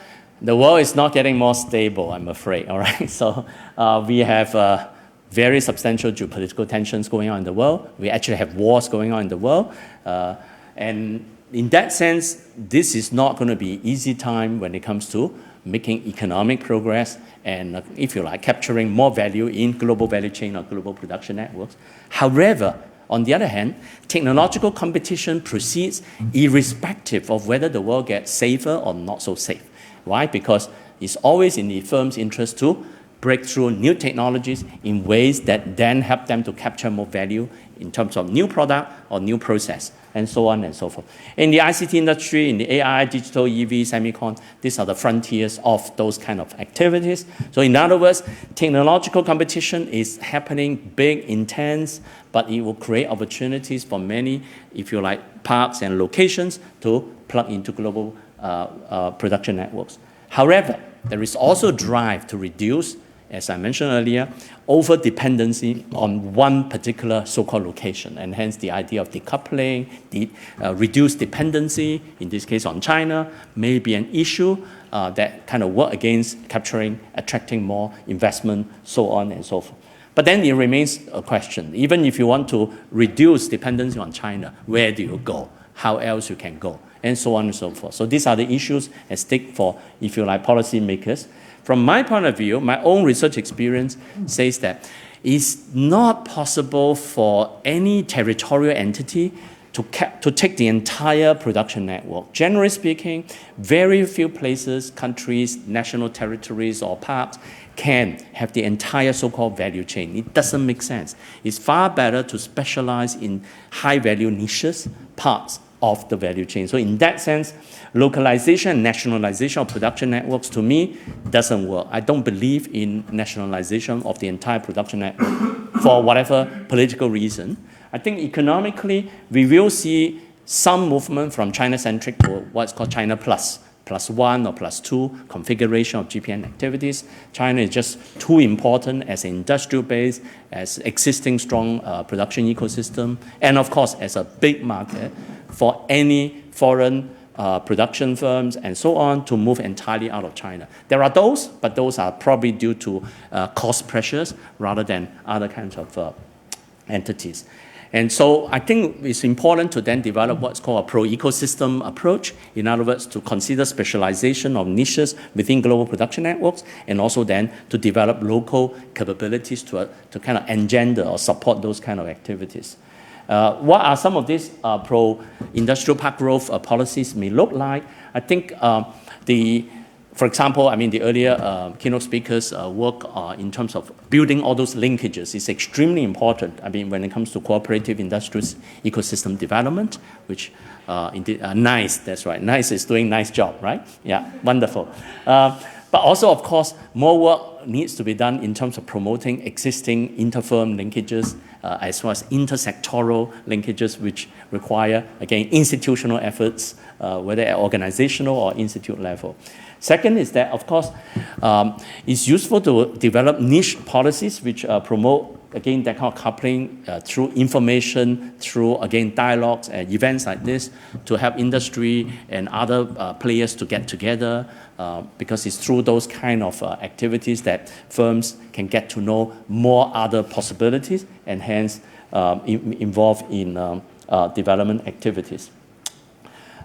the world is not getting more stable, I'm afraid, all right? So we have very substantial geopolitical tensions going on in the world. We actually have wars going on in the world. And in that sense, this is not going to be an easy time when it comes to making economic progress and, if you like, capturing more value in global value chain or global production networks. However, on the other hand, technological competition proceeds irrespective of whether the world gets safer or not so safe. Why? Because it's always in the firm's interest to break through new technologies in ways that then help them to capture more value in terms of new product or new process, and so on and so forth. In the ICT industry, in the AI, digital, EV, semicon, these are the frontiers of those kind of activities. So in other words, technological competition is happening big, intense, but it will create opportunities for many, if you like, parks and locations to plug into global production networks. However, there is also a drive to reduce, as I mentioned earlier, over-dependency on one particular so-called location, and hence the idea of decoupling, reduced dependency, in this case on China, may be an issue that kind of work against capturing, attracting more investment, so on and so forth. But then it remains a question. Even if you want to reduce dependency on China, where do you go? How else you can go? And so on and so forth. So these are the issues at stake for, if you like, policymakers. From my point of view, my own research experience says that it's not possible for any territorial entity to take the entire production network. Generally speaking, very few places, countries, national territories, or parks can have the entire so-called value chain. It doesn't make sense. It's far better to specialize in high-value niches, parts of the value chain. So in that sense, localization and nationalization of production networks, to me, doesn't work. I don't believe in nationalization of the entire production network for whatever political reason. I think economically, we will see some movement from China-centric to what's called China Plus, +1 or +2 configuration of GPN activities. China is just too important as an industrial base, as existing strong production ecosystem, and of course, as a big market for any foreign production firms and so on to move entirely out of China. There are those, but those are probably due to cost pressures rather than other kinds of entities. And so I think it's important to then develop what's called a pro-ecosystem approach. In other words, to consider specialization of niches within global production networks, and also then to develop local capabilities to kind of engender or support those kind of activities. What are some of these pro-industrial park growth policies may look like? I think for example, I mean, the earlier keynote speakers' work in terms of building all those linkages is extremely important. I mean, when it comes to cooperative industrial ecosystem development, which indeed, NICE, that's right. NICE is doing a nice job, right? Yeah, wonderful. But also, of course, more work needs to be done in terms of promoting existing inter-firm linkages, as well as intersectoral linkages, which require, again, institutional efforts, whether at organizational or institute level. Second is that, of course, it's useful to develop niche policies which promote again, that kind of coupling through information, through, again, dialogues and events like this to help industry and other players to get together, because it's through those kind of activities that firms can get to know more other possibilities and hence involved in development activities.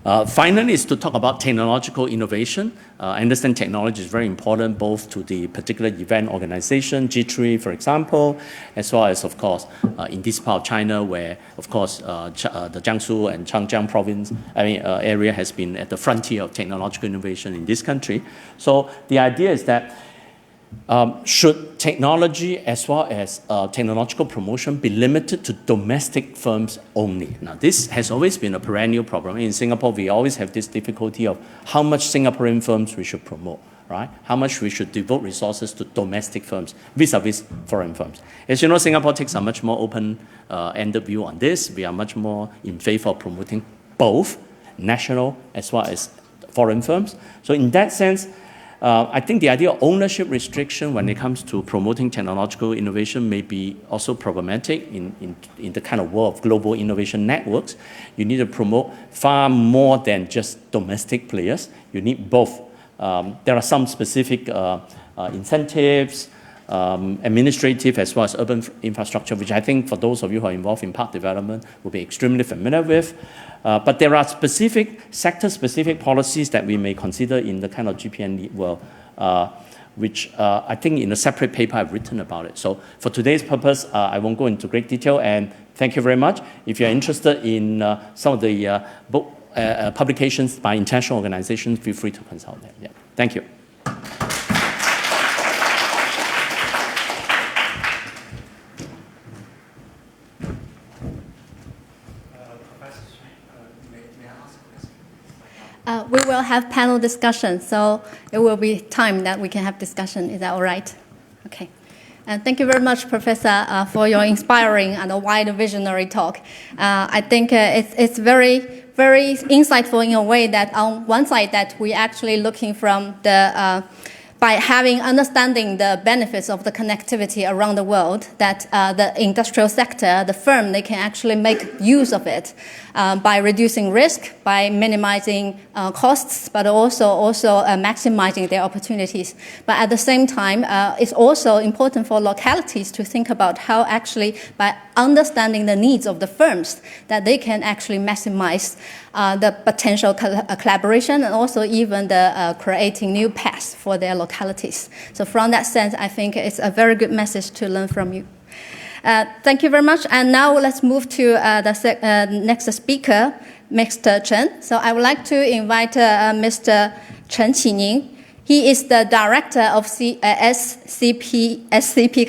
Finally, is to talk about technological innovation. I understand technology is very important both to the particular event organization, G3, for example, as well as, of course, in this part of China where, of course, the Jiangsu and Changjiang province area has been at the frontier of technological innovation in this country. So the idea is that should technology as well as technological promotion be limited to domestic firms only? Now, this has always been a perennial problem. In Singapore, we always have this difficulty of how much Singaporean firms we should promote, right? How much we should devote resources to domestic firms vis-a-vis foreign firms. As you know, Singapore takes a much more open-ended view on this. We are much more in favor of promoting both national as well as foreign firms. So in that sense, I think the idea of ownership restriction when it comes to promoting technological innovation may be also problematic in the kind of world of global innovation networks. You need to promote far more than just domestic players. You need both. There are some specific incentives, administrative as well as urban infrastructure, which I think for those of you who are involved in park development will be extremely familiar with. But there are specific, sector-specific policies that we may consider in the kind of GPN world, which I think in a separate paper I've written about it. So for today's purpose, I won't go into great detail, and thank you very much. If you're interested in some of the book publications by international organizations, feel free to consult them. Yeah. Thank you. We will have panel discussion, so it will be time that we can have discussion. Is that all right? Okay. And thank you very much, Professor, for your inspiring and a wide visionary talk. I think it's very, very insightful in a way that on one side that we're actually looking from the by understanding the benefits of the connectivity around the world, that the industrial sector, the firm, they can actually make use of it by reducing risk, by minimizing costs, but also maximizing their opportunities. But at the same time, it's also important for localities to think about how actually by understanding the needs of the firms that they can actually maximize the potential collaboration and also even the creating new paths for their localities. So from that sense, I think it's a very good message to learn from you. Thank you very much. And now let's move to the next speaker, Mr. Chen. So I would like to invite Mr. Chen Qining. He is the director of SCP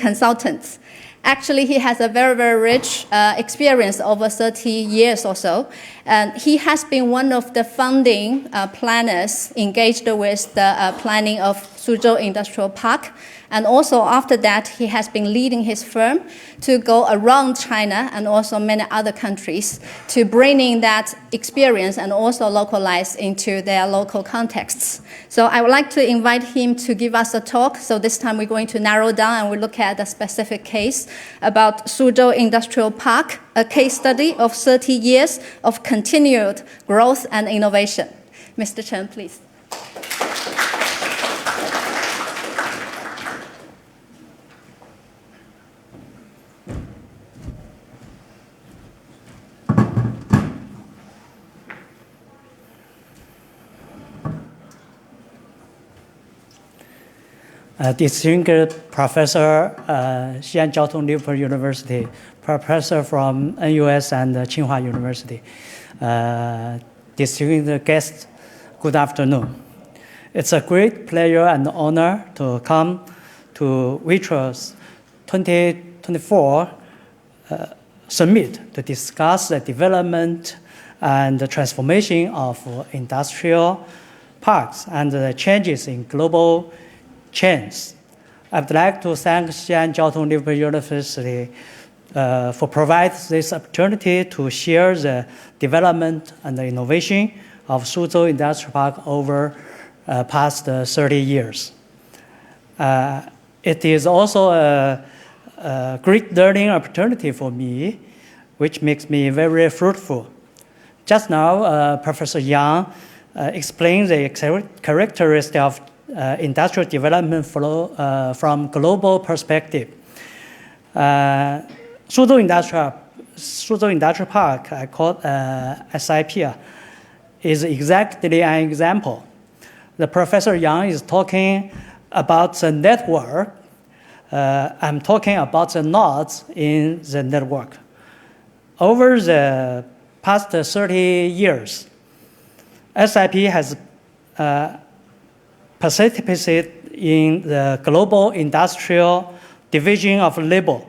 Consultants. Actually, he has a very, very rich experience over 30 years or so. And he has been one of the founding planners engaged with the planning of Suzhou Industrial Park. And also after that, he has been leading his firm to go around China and also many other countries to bringing that experience and also localize into their local contexts. So I would like to invite him to give us a talk. So this time we're going to narrow down and we'll look at a specific case about Suzhou Industrial Park, a case study of 30 years of continued growth and innovation. Mr. Chen, please. Distinguished Professor, Xi'an Jiaotong Liverpool University, Professor from NUS and Tsinghua University, distinguished guests, good afternoon. It's a great pleasure and honor to come to WAITRO's 2024 summit to discuss the development and the transformation of industrial parks and the changes in global chains. I'd like to thank Xi'an Jiaotong Liverpool University for providing this opportunity to share the development and the innovation of Suzhou Industrial Park over past 30 years. It is also a great learning opportunity for me, which makes me very fruitful. Just now, Professor Yang explained the characteristics of industrial development flow from global perspective. Suzhou Industrial Park, I call SIP, is exactly an example. The Professor Yang is talking about the network. I'm talking about the nodes in the network. Over the past 30 years, SIP has participated in the global industrial division of labor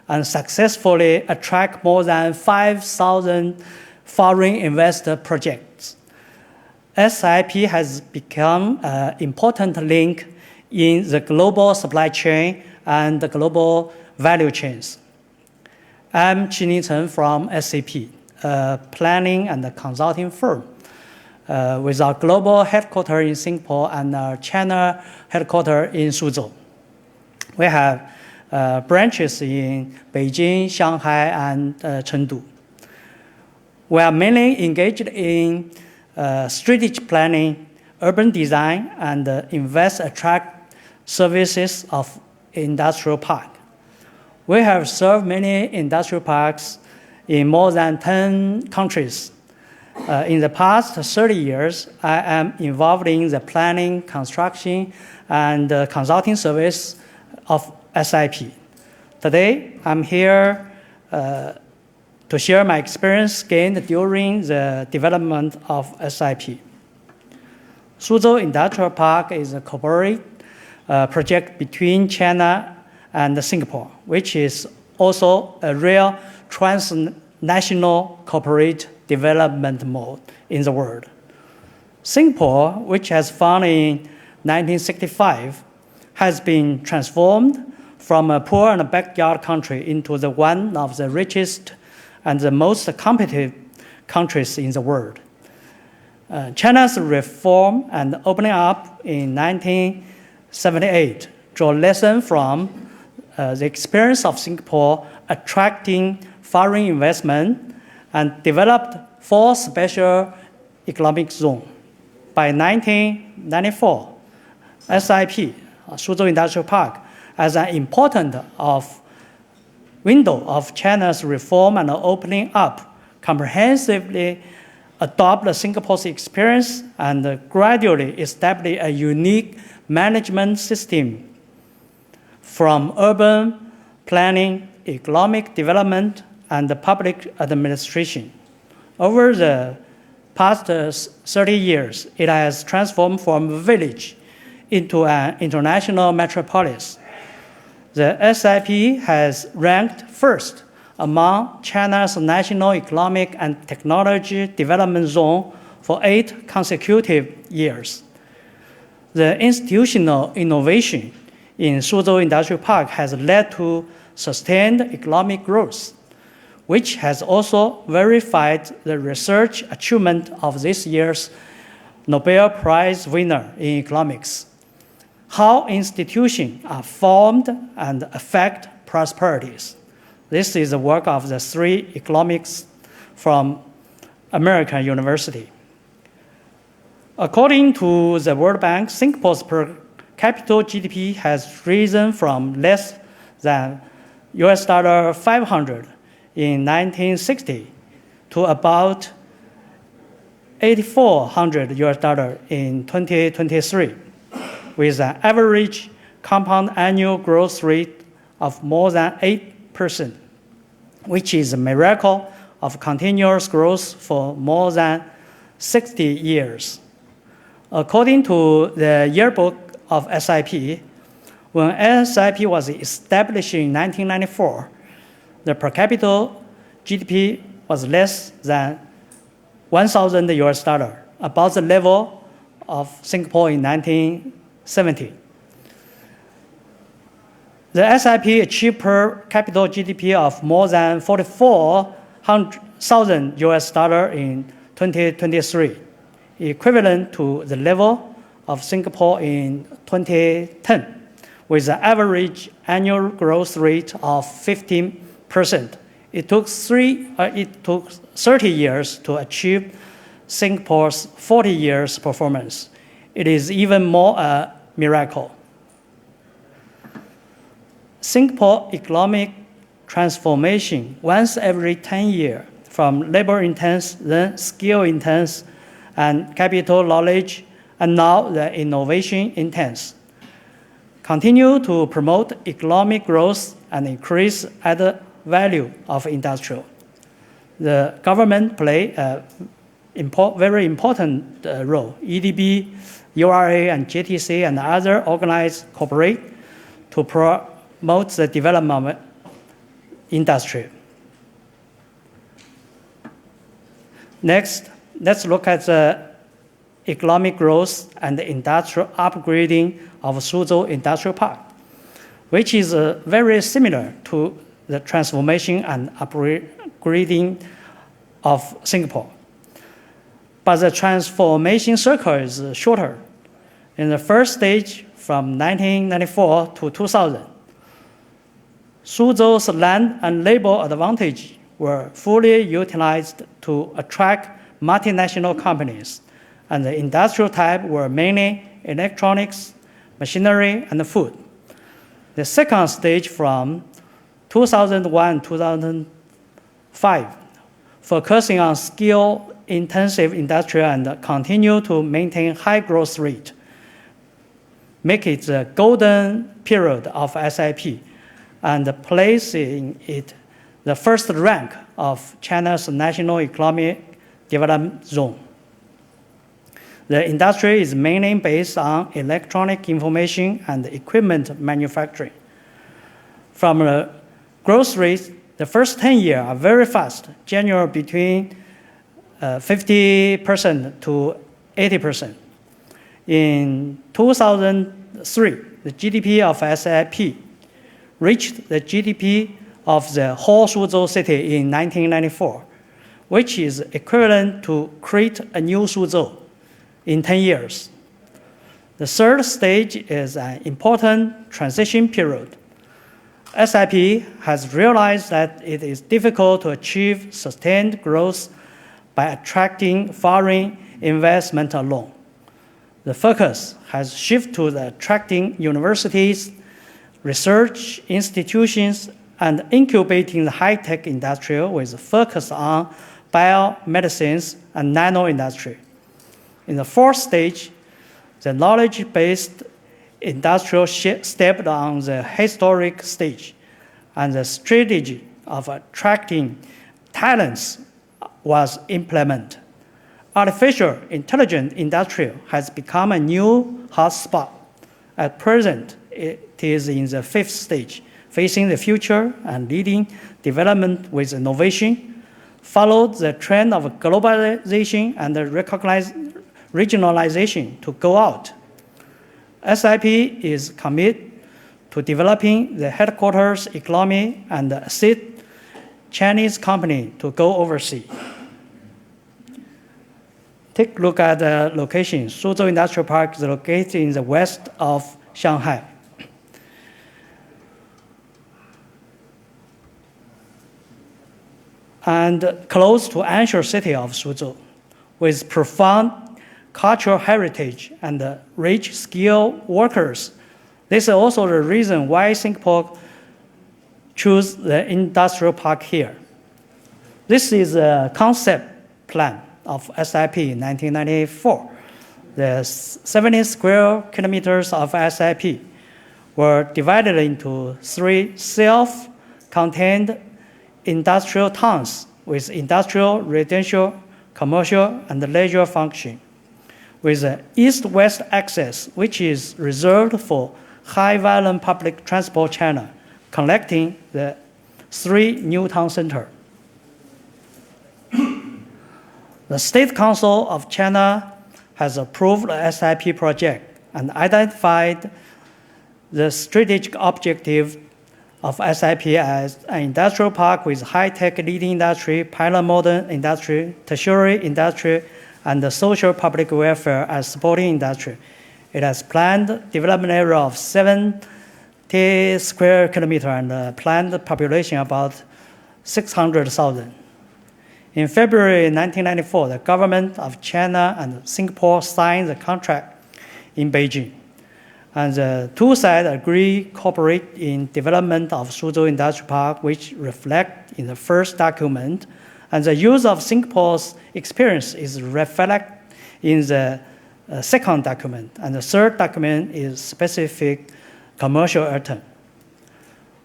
and successfully attract more than 5,000 foreign investor projects. SIP has become an important link in the global supply chain and the global value chains. I'm Qinin Chen from SAP, a planning and consulting firm with our global headquarters in Singapore and our China headquarters in Suzhou. We have branches in Beijing, Shanghai, and Chengdu. We are mainly engaged in strategic planning, urban design, and attract services of industrial park. We have served many industrial parks in more than 10 countries. In the past 30 years, I am involved in the planning, construction, and consulting service of SIP. Today, I'm here to share my experience gained during the development of SIP. Suzhou Industrial Park is a corporate project between China and Singapore, which is also a real transnational corporate development mode in the world. Singapore, which was founded in 1965, has been transformed from a poor and backyard country into one of the richest and the most competitive countries in the world. China's reform and opening up in 1978 draw lesson from the experience of Singapore attracting foreign investment and developed 4 special economic zones. By 1994, SIP, Suzhou Industrial Park, as an important window of China's reform and opening up, comprehensively adopt Singapore's experience and gradually establish a unique management system from urban planning, economic development, and public administration. Over the past 30 years, it has transformed from a village into an international metropolis. The SIP has ranked first among China's national economic and technology development zone for 8 consecutive years. The institutional innovation in Suzhou Industrial Park has led to sustained economic growth, which has also verified the research achievement of this year's Nobel Prize winner in economics. How institutions are formed and affect prosperities. This is the work of the 3 economics from American University. According to the World Bank, Singapore's per capita GDP has risen from less than $500 in 1960 to about $8,400 in 2023, with an average compound annual growth rate of more than 8%, which is a miracle of continuous growth for more than 60 years. According to the yearbook of SIP, when SIP was established in 1994, the per capita GDP was less than $1,000, about the level of Singapore in 1970. The SIP achieved per capita GDP of more than $44,000 in 2023, equivalent to the level of Singapore in 2010, with an average annual growth rate of 15%. It took 30 years to achieve Singapore's 40 years performance. It is even more a miracle. Singapore economic transformation once every 10 years, from labor-intense, then skill-intense, and capital knowledge, and now the innovation-intense, continue to promote economic growth and increase added value of industrial. The government play a very important role. EDB, URA, and JTC, and other organized cooperate to promote the development of industry. Next, let's look at the economic growth and the industrial upgrading of Suzhou Industrial Park, which is very similar to the transformation and upgrading of Singapore. But the transformation cycle is shorter. In the first stage, from 1994 to 2000, Suzhou's land and labor advantage were fully utilized to attract multinational companies, and the industrial type were mainly electronics, machinery, and food. The second stage, from 2001-2005, focusing on skill-intensive industry and continue to maintain high growth rate, make it the golden period of SIP, and placing it the first rank of China's national economic development zone. The industry is mainly based on electronic information and equipment manufacturing. From the growth rate, the first 10 years are very fast, generally between 50% to 80%. In 2003, the GDP of SIP reached the GDP of the whole Suzhou city in 1994, which is equivalent to create a new Suzhou in 10 years. The third stage is an important transition period. SIP has realized that it is difficult to achieve sustained growth by attracting foreign investment alone. The focus has shifted to the attracting universities, research institutions, and incubating the high-tech industry with a focus on biomedicines and nano industry. In the fourth stage, the knowledge-based industrial stepped on the historic stage, and the strategy of attracting talents was implemented. Artificial intelligence industry has become a new hotspot. At present, it is in the fifth stage, facing the future and leading development with innovation, followed the trend of globalization and regionalization to go out. SIP is committed to developing the headquarters economy and assist Chinese company to go overseas. Take a look at the location. Suzhou Industrial Park is located in the west of Shanghai. And close to ancient city of Suzhou, with profound cultural heritage and rich skilled workers. This is also the reason why Singapore chose the industrial park here. This is a concept plan of SIP in 1994. The 70 square kilometers of SIP were divided into 3 self-contained industrial towns with industrial, residential, commercial, and leisure function, with an east-west access, which is reserved for high-volume public transport channel, connecting the 3 new town centers. The State Council of China has approved the SIP project and identified the strategic objective of SIP as an industrial park with high-tech leading industry, pilot modern industry, tertiary industry, and the social public welfare as supporting industry. It has planned development area of 70 80 square kilometer and planned population about 600,000. In February 1994, the government of China and Singapore signed the contract in Beijing. And the two sides agree cooperate in development of Suzhou Industrial Park, which reflect in the first document. And the use of Singapore's experience is reflected in the second document. And the third document is specific commercial item.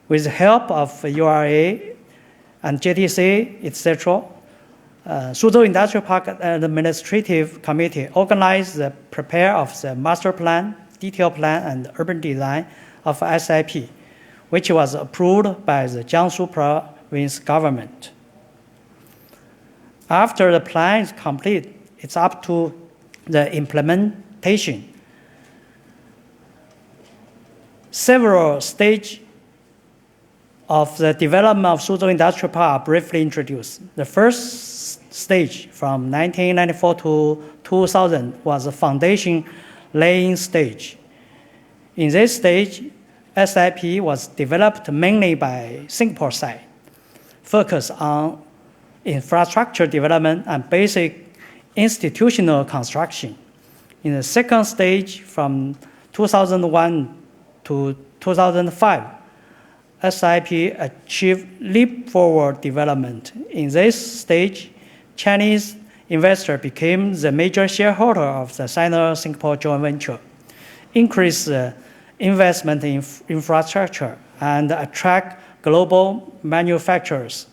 With the help of URA and JTC, etc., Suzhou Industrial Park Administrative Committee organized the prepare of the master plan, detailed plan, and urban design of SIP, which was approved by the Jiangsu province government. After the plan is complete, it's up to the implementation. Several stages of the development of Suzhou Industrial Park are briefly introduced. The first stage from 1994 to 2000 was the foundation laying stage. In this stage, SIP was developed mainly by Singapore side, focused on infrastructure development and basic institutional construction. In the second stage, from 2001 to 2005, SIP achieved leap forward development. In this stage, Chinese investor became the major shareholder of the Sino-Singapore joint venture, increased investment in infrastructure, and attract global manufacturers.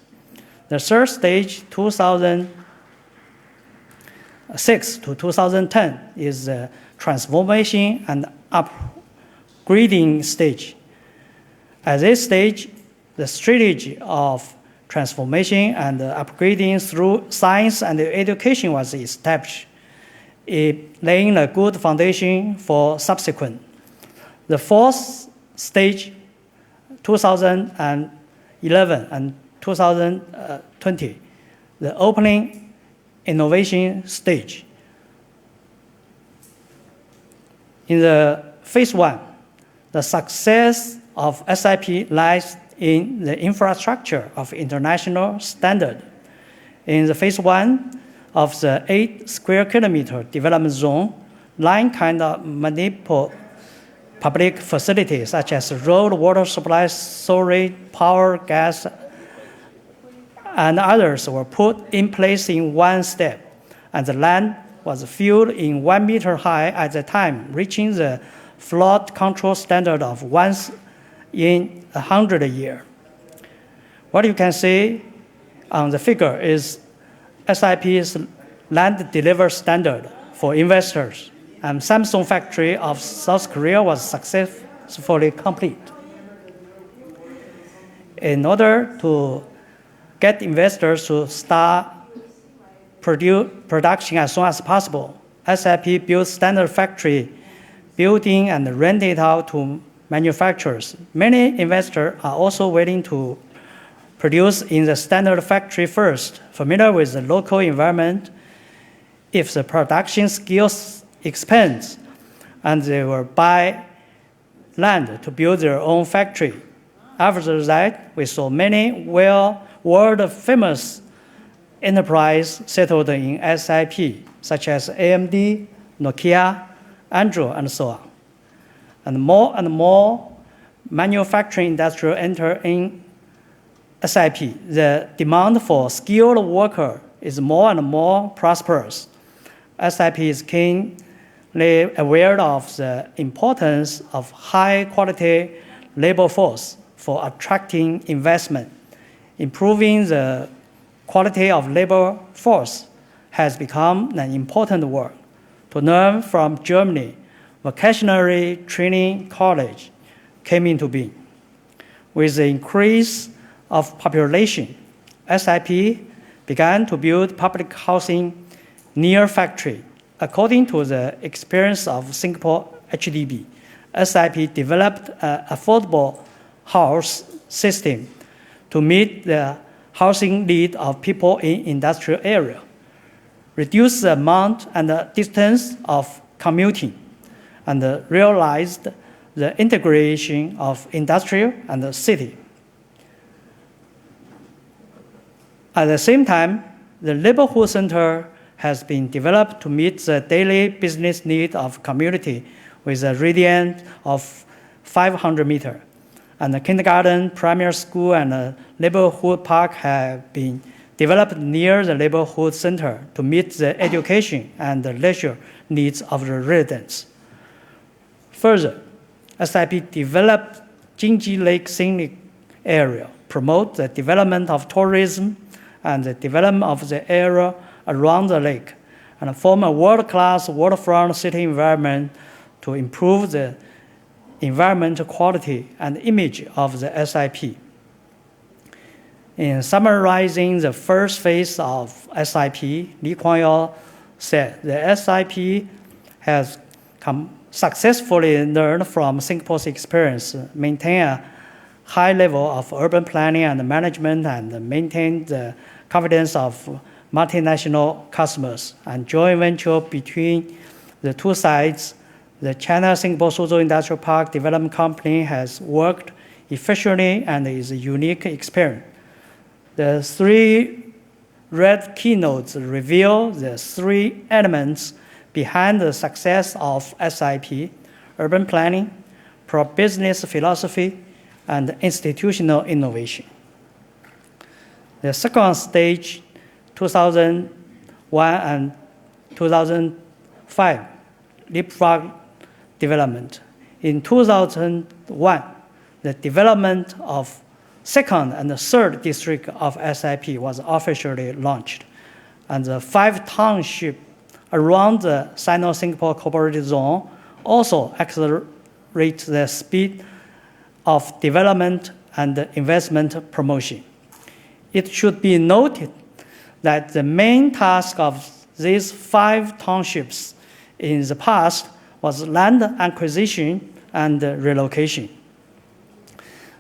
The third stage, 2006 to 2010, is the transformation and upgrading stage. At this stage, the strategy of transformation and upgrading through science and education was established, laying a good foundation for subsequent. The fourth stage, 2011 and 2020, the opening innovation stage. In the phase one, the success of SIP lies in the infrastructure of international standard. In the phase one of the 8 square kilometer development zone, 9 kind of municipal public facilities such as road, water supply, sewage, power, gas, and others were put in place in one step, and the land was filled in 1 meter high at the time, reaching the flood control standard of once in 100 a year. What you can see on the figure is SIP's land delivery standard for investors, and Samsung factory of South Korea was successfully complete. In order to get investors to start production as soon as possible, SIP built standard factory building and rent it out to manufacturers. Many investors are also willing to produce in the standard factory first, familiar with the local environment. If the production skills expands, and they will buy land to build their own factory. After that, we saw many world-famous enterprises settled in SIP, such as AMD, Nokia, Android, and so on. And more manufacturing industry enter in SIP. The demand for skilled workers is more and more prosperous. SIP is keenly aware of the importance of high-quality labor force for attracting investment. Improving the quality of labor force has become an important work. To learn from Germany, vocational training college came into being. With the increase of population, SIP began to build public housing near factory. According to the experience of Singapore HDB, SIP developed an affordable house system to meet the housing need of people in industrial area, reduce the amount and the distance of commuting, and realized the integration of industry and the city. At the same time, the neighborhood center has been developed to meet the daily business need of community with a radius of 500 meters. And the kindergarten, primary school, and the neighborhood park have been developed near the neighborhood center to meet the education and the leisure needs of the residents. Further, SIP developed Jingji Lake Scenic Area, promote the development of tourism and the development of the area around the lake, and form a world-class waterfront city environment to improve the environmental quality and image of the SIP. In summarizing the first phase of SIP, Li Kuan-yew said the SIP has successfully learned from Singapore's experience, maintain a high level of urban planning and management, and maintain the confidence of multinational customers, and joint venture between the two sides. The China-Singapore Suzhou Industrial Park Development Company has worked efficiently and is a unique experience. The three red keynotes reveal the three elements behind the success of SIP: urban planning, pro-business philosophy, and institutional innovation. The second stage, 2001 and 2005, leapfrog development. In 2001, the development of second and the third district of SIP was officially launched, and the 5 townships around the Sino-Singapore Cooperative Zone also accelerate the speed of development and investment promotion. It should be noted that the main task of these 5 townships in the past was land acquisition and relocation.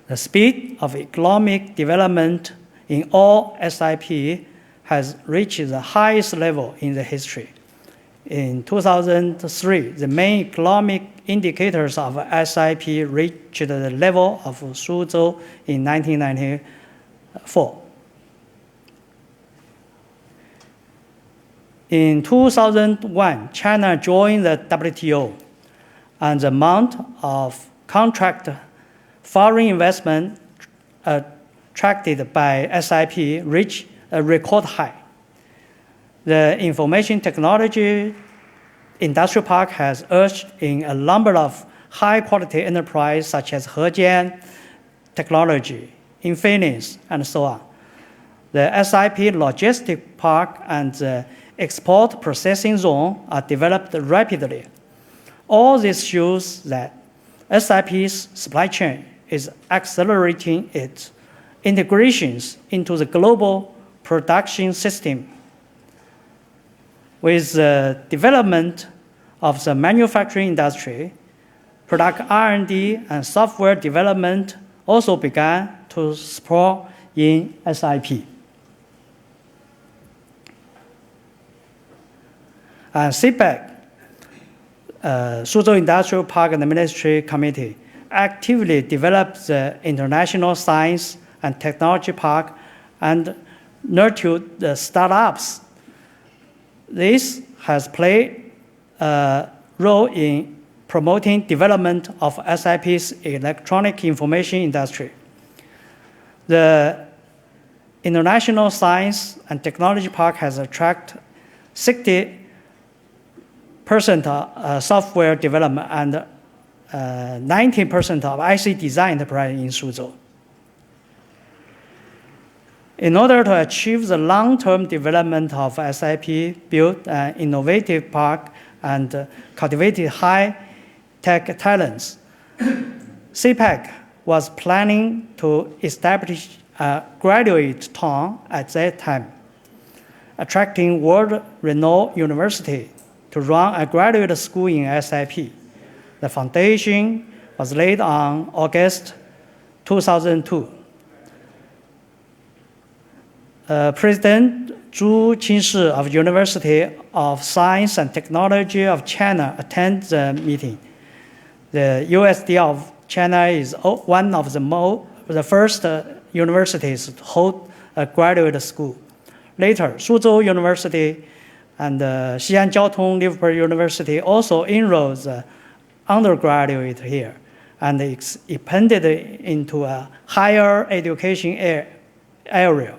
The speed of economic development in all SIP has reached the highest level in the history. In 2003, the main economic indicators of SIP reached the level of Suzhou in 1994. In 2001, China joined the WTO, and the amount of contract foreign investment attracted by SIP reached a record high. The information technology industrial park has urged in a number of high-quality enterprises such as Hejian Technology, Infinix, and so on. The SIP logistic park and the export processing zone are developed rapidly. All this shows that SIP's supply chain is accelerating its integrations into the global production system. With the development of the manufacturing industry, product R&D and software development also began to sprawl in SIP. And CPEC, Suzhou Industrial Park and Ministry Committee, actively developed the International Science and Technology Park and nurtured the startups. This has played a role in promoting development of SIP's electronic information industry. The International Science and Technology Park has attracted 60% software development and 19% of IC design enterprise in Suzhou. In order to achieve the long-term development of SIP, build an innovative park and cultivated high-tech talents, CPEC was planning to establish a graduate town at that time, attracting world-renowned university to run a graduate school in SIP. The foundation was laid on August 2002. President Zhu Qinshi of University of Science and Technology of China attended the meeting. The USD of China is one of the first universities to hold a graduate school. Later, Suzhou University and Xi'an Jiaotong Liverpool University also enrolled the undergraduate here and expanded into a higher education area.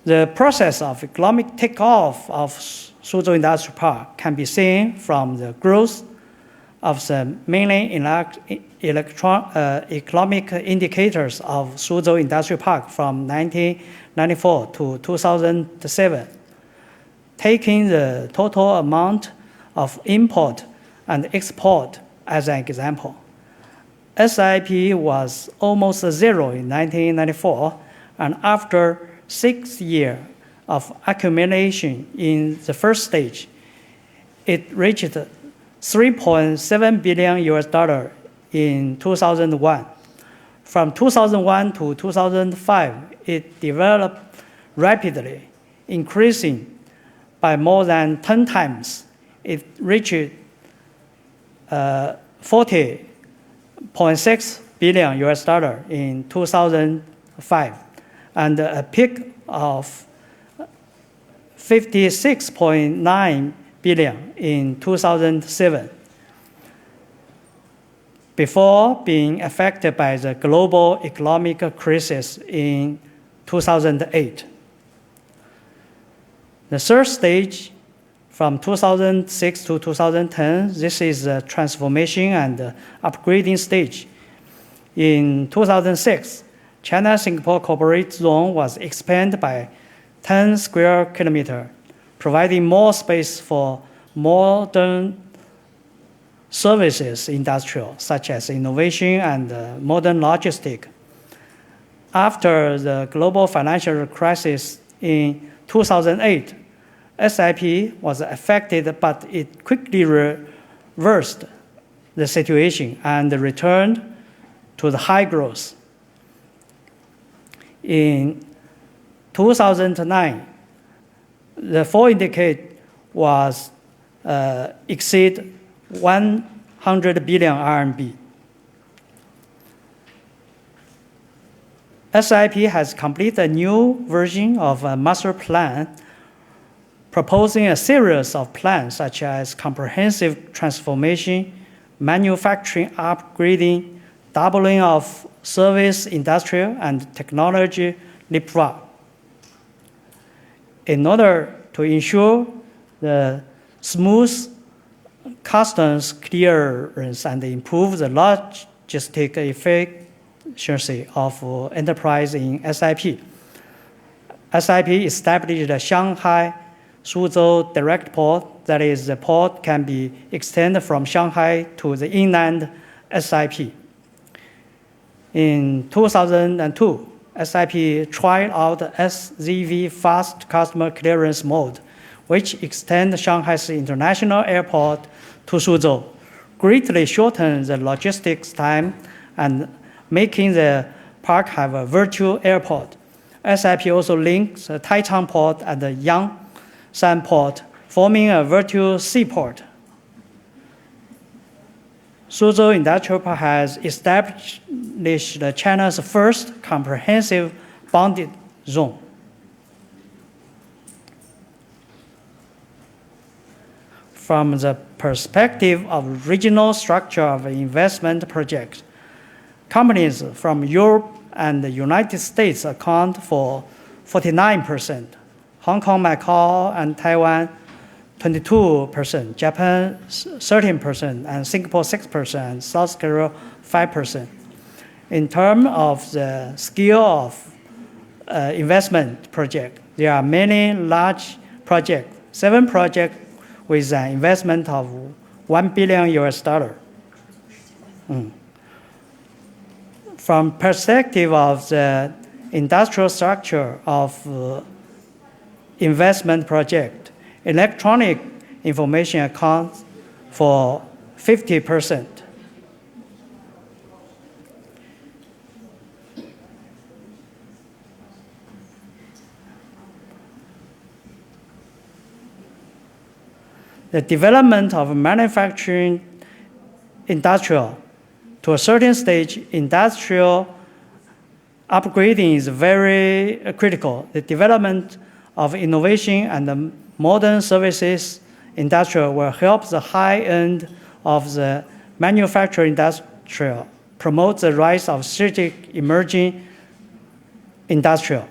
The process of economic takeoff of Suzhou Industrial Park can be seen from the growth of the mainly economic indicators of Suzhou Industrial Park from 1994 to 2007. Taking the total amount of import and export as an example, SIP was almost zero in 1994, and after 6 years of accumulation in the first stage, it reached $3.7 billion in 2001. From 2001 to 2005, it developed rapidly, increasing by more than 10 times. It reached $40.6 billion in 2005, and a peak of $56.9 billion in 2007, before being affected by the global economic crisis in 2008. The third stage, from 2006 to 2010, this is the transformation and upgrading stage. In 2006, China-Singapore Cooperation Zone was expanded by 10 square kilometers, providing more space for modern services industrial, such as innovation and modern logistics. After the global financial crisis in 2008, SIP was affected, but it quickly reversed the situation and returned to the high growth. In 2009, the full indicate was exceed 100 billion RMB. SIP has completed a new version of a master plan, proposing a series of plans such as comprehensive transformation, manufacturing upgrading, doubling of service, industrial, and technology leapfrog. In order to ensure the smooth customs clearance and improve the logistic efficiency of enterprise in SIP, SIP established the Shanghai Suzhou Direct Port. That is, the port can be extended from Shanghai to the inland SIP. In 2002, SIP tried out SZV Fast Customer Clearance Mode, which extends Shanghai's international airport to Suzhou, greatly shortening the logistics time and making the park have a virtual airport. SIP also links the Taichung Port and the Yangsan Port, forming a virtual seaport. Suzhou Industrial Park has established China's first comprehensive bounded zone. From the perspective of regional structure of investment projects, companies from Europe and the United States account for 49%, Hong Kong, Macau, and Taiwan 22%, Japan 13%, and Singapore 6%, and South Korea 5%. In terms of the scale of investment project, there are many large projects, 7 projects with an investment of $1 billion. From perspective of the industrial structure of investment project, electronic information accounts for 50%. The development of manufacturing industrial to a certain stage, industrial upgrading is very critical. The development of innovation and the modern services industrial will help the high end of the manufacturing industrial, promote the rise of strategic emerging industrial.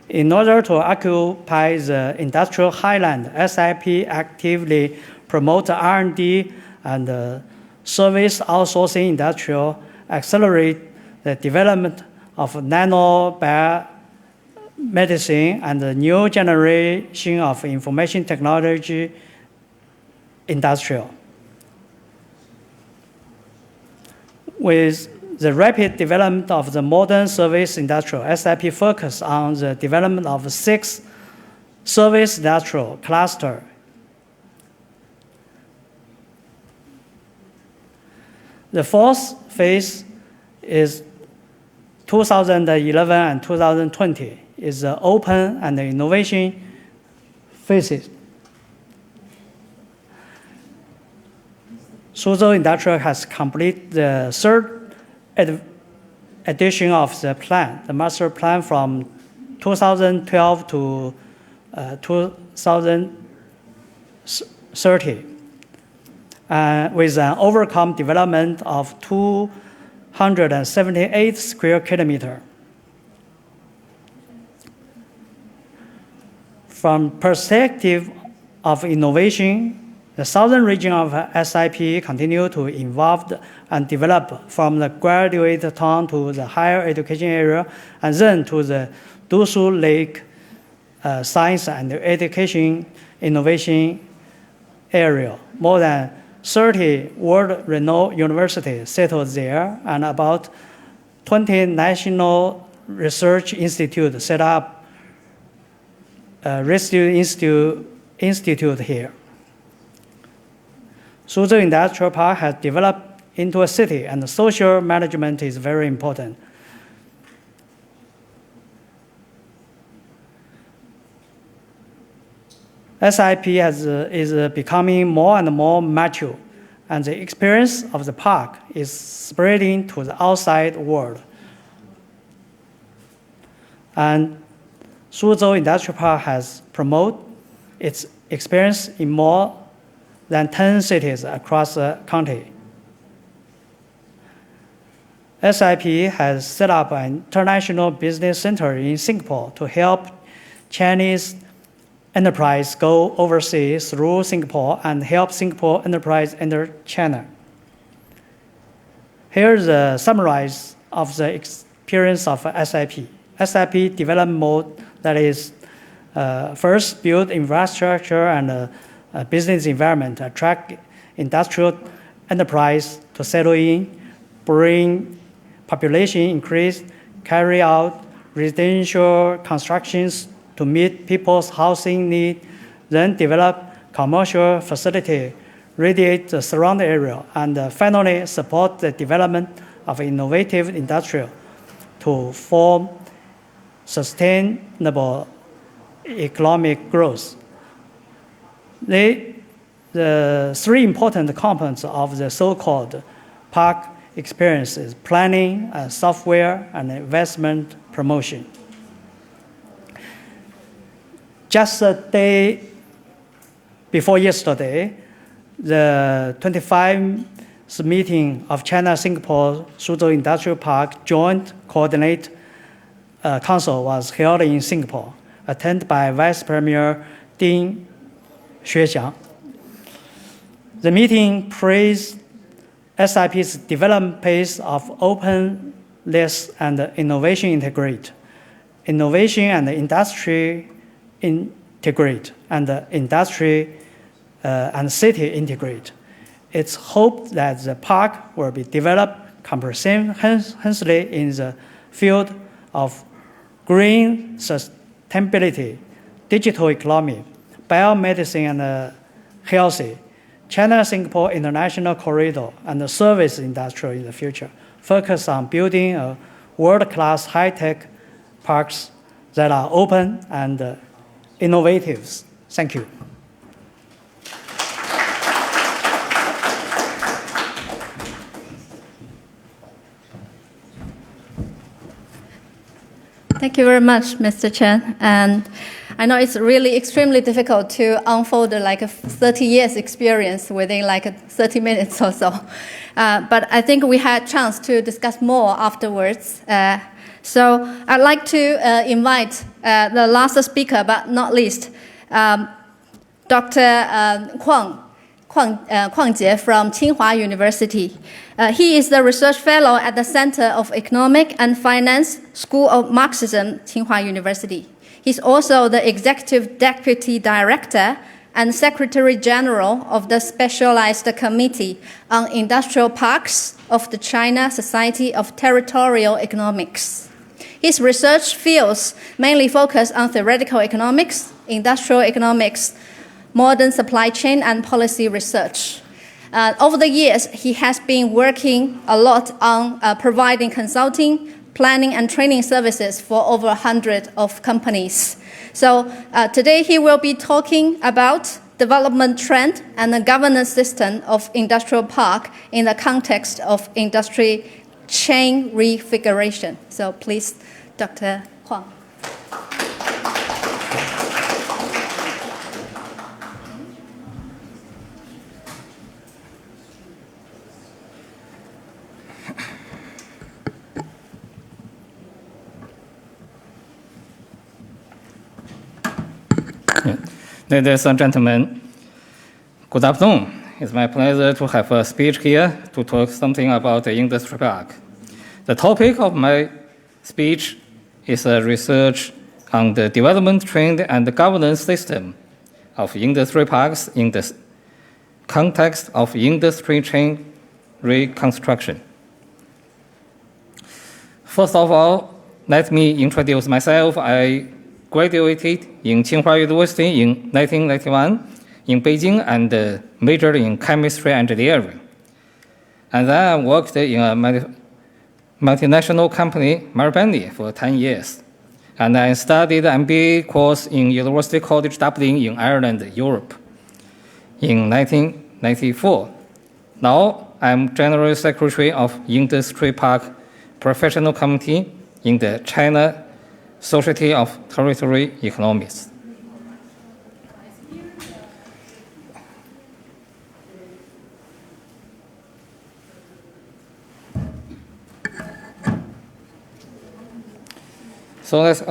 In order to occupy the industrial highland, SIP actively promotes R&D and service outsourcing industrial, accelerate the development of nanomedicine and the new generation of information technology industrial. With the rapid development of the modern service industrial, SIP focused on the development of 6 service industrial clusters. The fourth phase is 2011 and 2020 is the open and the innovation phases. Suzhou Industrial has completed the 3rd edition of the plan, the master plan from 2012 to 2030, with an overcome development of 278 square kilometers. From perspective of innovation, the southern region of SIP continue to evolve and develop from the graduate town to the higher education area, and then to the Dusu Lake Science and Education Innovation area. More than 30 world-renowned universities settled there, and about 20 national research institutes set up research institute here. Suzhou Industrial Park has developed into a city, and social management is very important. SIP is becoming more and more mature, and the experience of the park is spreading to the outside world. And Suzhou Industrial Park has promoted its experience in more than 10 cities across the country. SIP has set up an international business center in Singapore to help Chinese enterprise go overseas through Singapore and help Singapore enterprise enter China. Here's a summary of the experience of SIP. SIP development mode that is first build infrastructure and a business environment, attract industrial enterprise to settle in, bring population increase, carry out residential constructions to meet people's housing need, then develop commercial facility, radiate the surrounding area, and finally support the development of innovative industrial to form sustainable economic growth. The 3 important components of the so-called park experience is planning, software, and investment promotion. Just a day before yesterday, the 25th meeting of China-Singapore Suzhou Industrial Park Joint Coordinate Council was held in Singapore, attended by Vice Premier Ding Xuexiang. The meeting praised SIP's development pace of openness and innovation integrate, innovation and industry integrate, and industry and city integrate. It's hoped that the park will be developed comprehensively in the field of green sustainability, digital economy, biomedicine and healthy, China-Singapore International Corridor, and the service industry in the future. Focus on building a world-class high-tech parks that are open and innovative. Thank you. Thank you very much, Mr. Chen. And I know it's really extremely difficult to unfold like a 30 years experience within like 30 minutes or so. But I think we had a chance to discuss more afterwards. So I'd like to invite the last speaker, but not least, Dr. Kuang Jie from Tsinghua University. He is the research fellow at the Center of Economic and Finance, School of Marxism, Tsinghua University. He's also the Executive Deputy Director and Secretary General of the Specialized Committee on Industrial Parks of the China Society of Territorial Economics. His research fields mainly focus on theoretical economics, industrial economics, modern supply chain, and policy research. Over the years, he has been working a lot on providing consulting, planning, and training services for over 100 of companies. So today he will be talking about development trend and the governance system of industrial park in the context of industry chain refiguration. So please, Dr. Huang. Ladies and gentlemen, good afternoon. It's my pleasure to have a speech here to talk something about the industry park. The topic of my speech is a research on the development trend and the governance system of industry parks in the context of industry chain reconstruction. First of all, let me introduce myself. I graduated in Tsinghua University in 1991 in Beijing and majored in chemistry engineering. And then I worked in a multinational company, Marubeni, for 10 years. And I studied MBA course in University College Dublin in Ireland, Europe, in 1994. Now I'm General Secretary of Industry Park Professional Committee in the China Society of Territorial Economics. So let's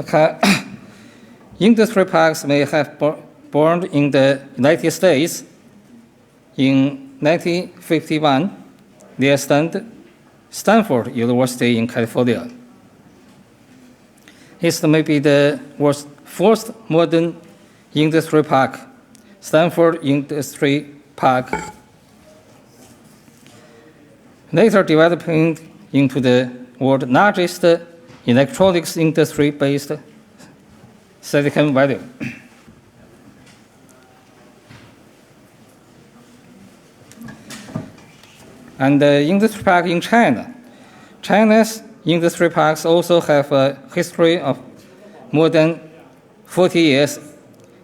industry parks may have born in the United States. In 1951, they Stanford University in California. It's maybe the world's first modern industry park, Stanford Industry Park, later developing into the world's largest electronics industry based Silicon Valley. And the industry park in China. China's industry parks also have a history of more than 40 years.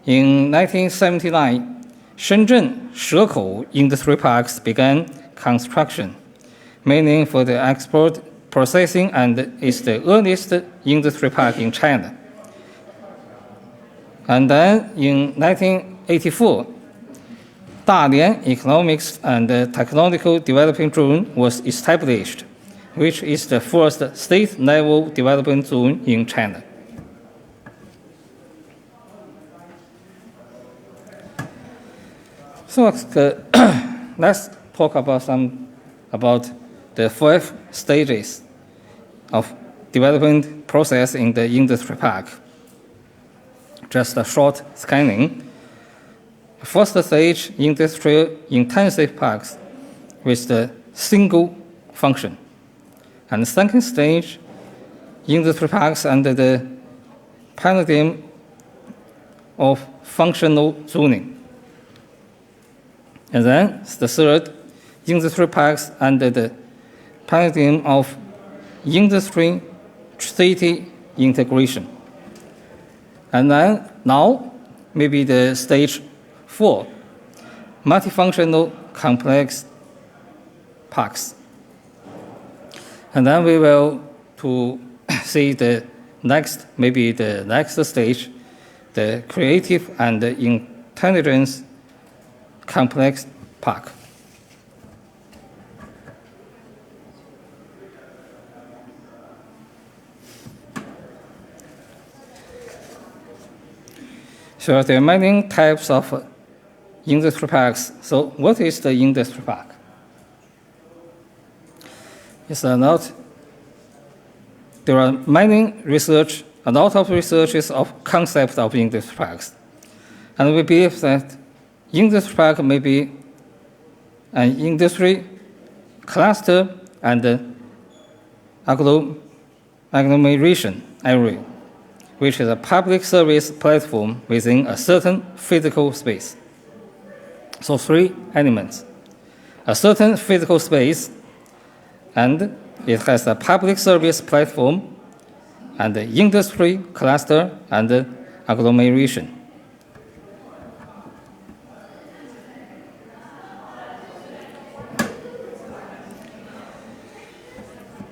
In 1979, Shenzhen Shekou Industry Parks began construction, mainly for the export processing, and is the earliest industry park in China. And then in 1984, Dalian Economics and Technological Development Zone was established, which is the first state-level development zone in China. So let's talk about the 5 stages of development process in the industry park. Just a short scanning. First stage, industrial intensive parks with the single function. And the second stage, industry parks under the paradigm of functional zoning. And then the third, industry parks under the paradigm of industry-city integration. And then now maybe the stage 4, multifunctional complex parks. And then we will to see the next, maybe the next stage, the creative and the intelligence complex park. So there are many types of industry parks. So what is the industry park? It's not. There are many research, a lot of researches of concept of industry parks. And we believe that industry park may be an industry cluster and agglomeration area, which is a public service platform within a certain physical space. So 3 elements: a certain physical space, and it has a public service platform, and the industry cluster and the agglomeration.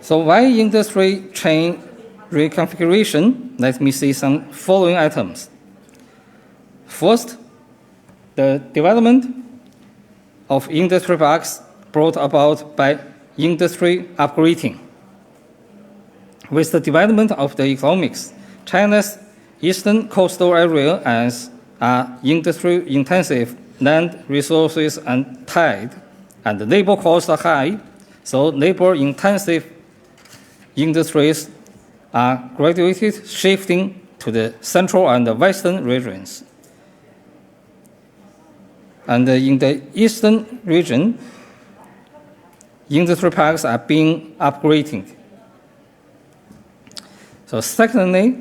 So why industry chain reconfiguration? Let me see some following items. First, the development of industry parks brought about by industry upgrading. With the development of the economics, China's eastern coastal area as industry-intensive, land resources are tight, and labor costs are high, so labor-intensive industries are gradually shifting to the central and the western regions. And in the eastern region, industry parks are being upgraded. So secondly,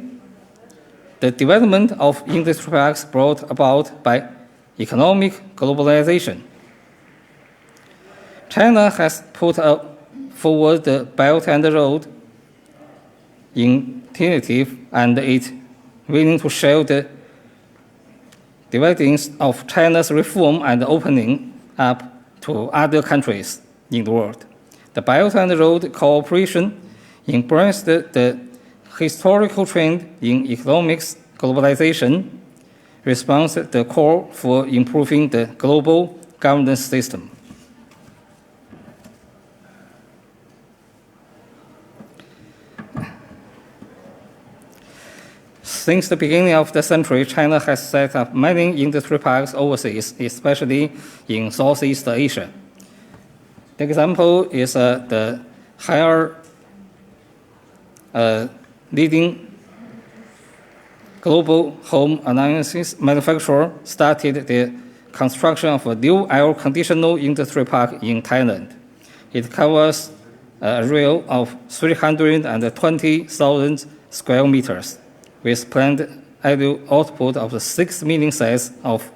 the development of industry parks brought about by economic globalization. China has put forward the Belt and Road initiative, and it willing to share the dividends of China's reform and opening up to other countries in the world. The Belt and Road cooperation embraced the historical trend in economics globalization, responds the call for improving the global governance system. Since the beginning of the century, China has set up many industry parks overseas, especially in Southeast Asia. The example is the higher leading global home appliances manufacturer started the construction of a new air conditioner industry park in Thailand. It covers an area of 320,000 square meters, with planned annual output of 6 million sets of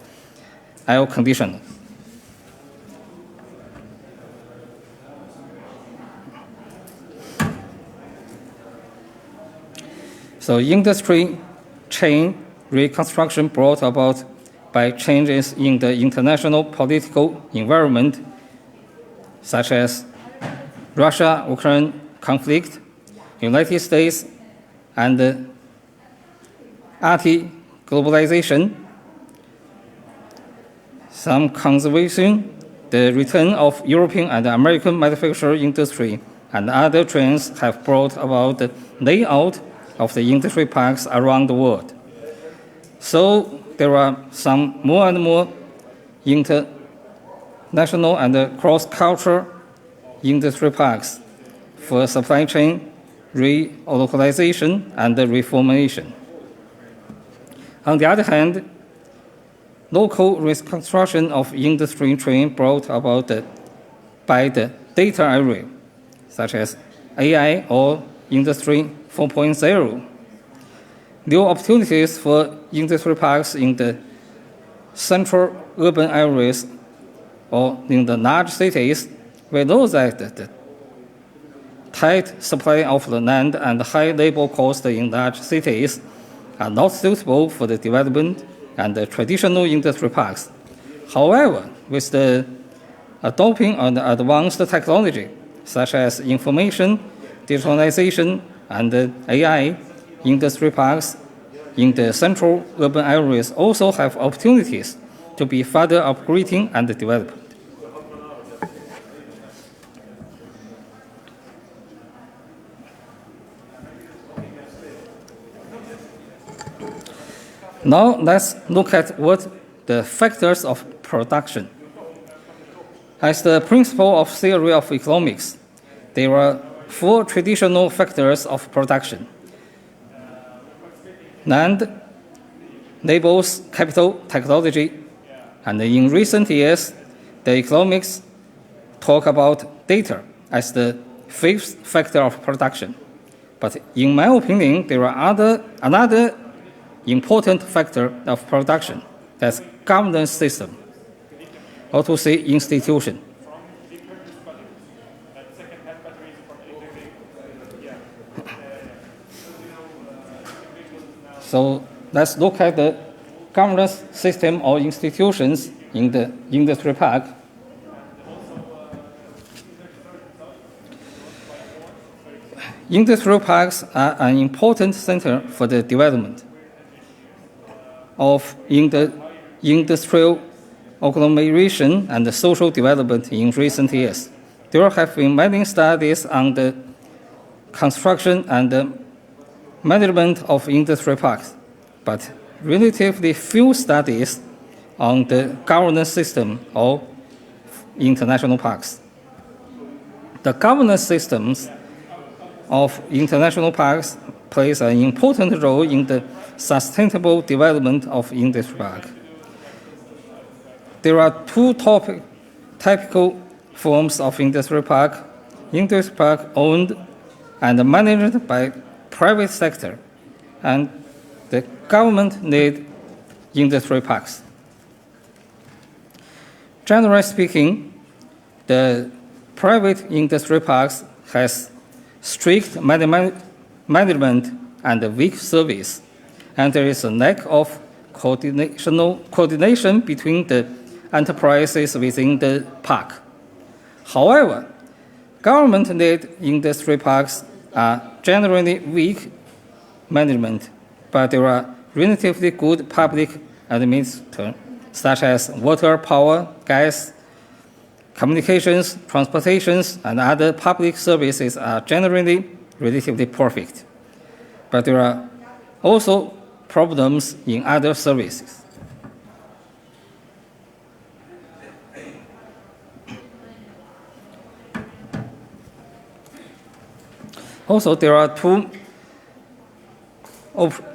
air conditioners. So industry chain reconstruction brought about by changes in the international political environment, such as Russia-Ukraine conflict, United States and anti-globalization, some conservation, the return of European and American manufacturing industry, and other trends have brought about the layout of the industry parks around the world. So there are some more and more international and cross-cultural industry parks for supply chain relocalization and reformation. On the other hand, local reconstruction of industry chain brought about by the data area, such as AI or Industry 4.0. New opportunities for industry parks in the central urban areas or in the large cities. We know that the tight supply of the land and high labor costs in large cities are not suitable for the development and the traditional industry parks. However, with the adopting of the advanced technology, such as information, digitalization, and AI, industry parks in the central urban areas also have opportunities to be further upgrading and developed. Now let's look at what the factors of production. As the principle of theory of economics, there are 4 traditional factors of production: land, labels, capital, technology, and in recent years, the economics talk about data as the 5th factor of production. But in my opinion, there are another important factor of production, that's governance system, or to say institution. So let's look at the governance system or institutions in the industry park. Industrial parks are an important center for the development of industrial agglomeration and social development in recent years. There have been many studies on the construction and the management of industry parks, but relatively few studies on the governance system of international parks. The governance systems of international parks plays an important role in the sustainable development of industry park. There are 2 typical forms of industry park owned and managed by private sector, and the government-led industry parks. Generally speaking, the private industry parks has strict management and weak service, and there is a lack of coordination between the enterprises within the park. However, government-led industry parks are generally weak management, but there are relatively good public administrators, such as water, power, gas, communications, transportations, and other public services are generally relatively perfect. But there are also problems in other services. Also, there are 2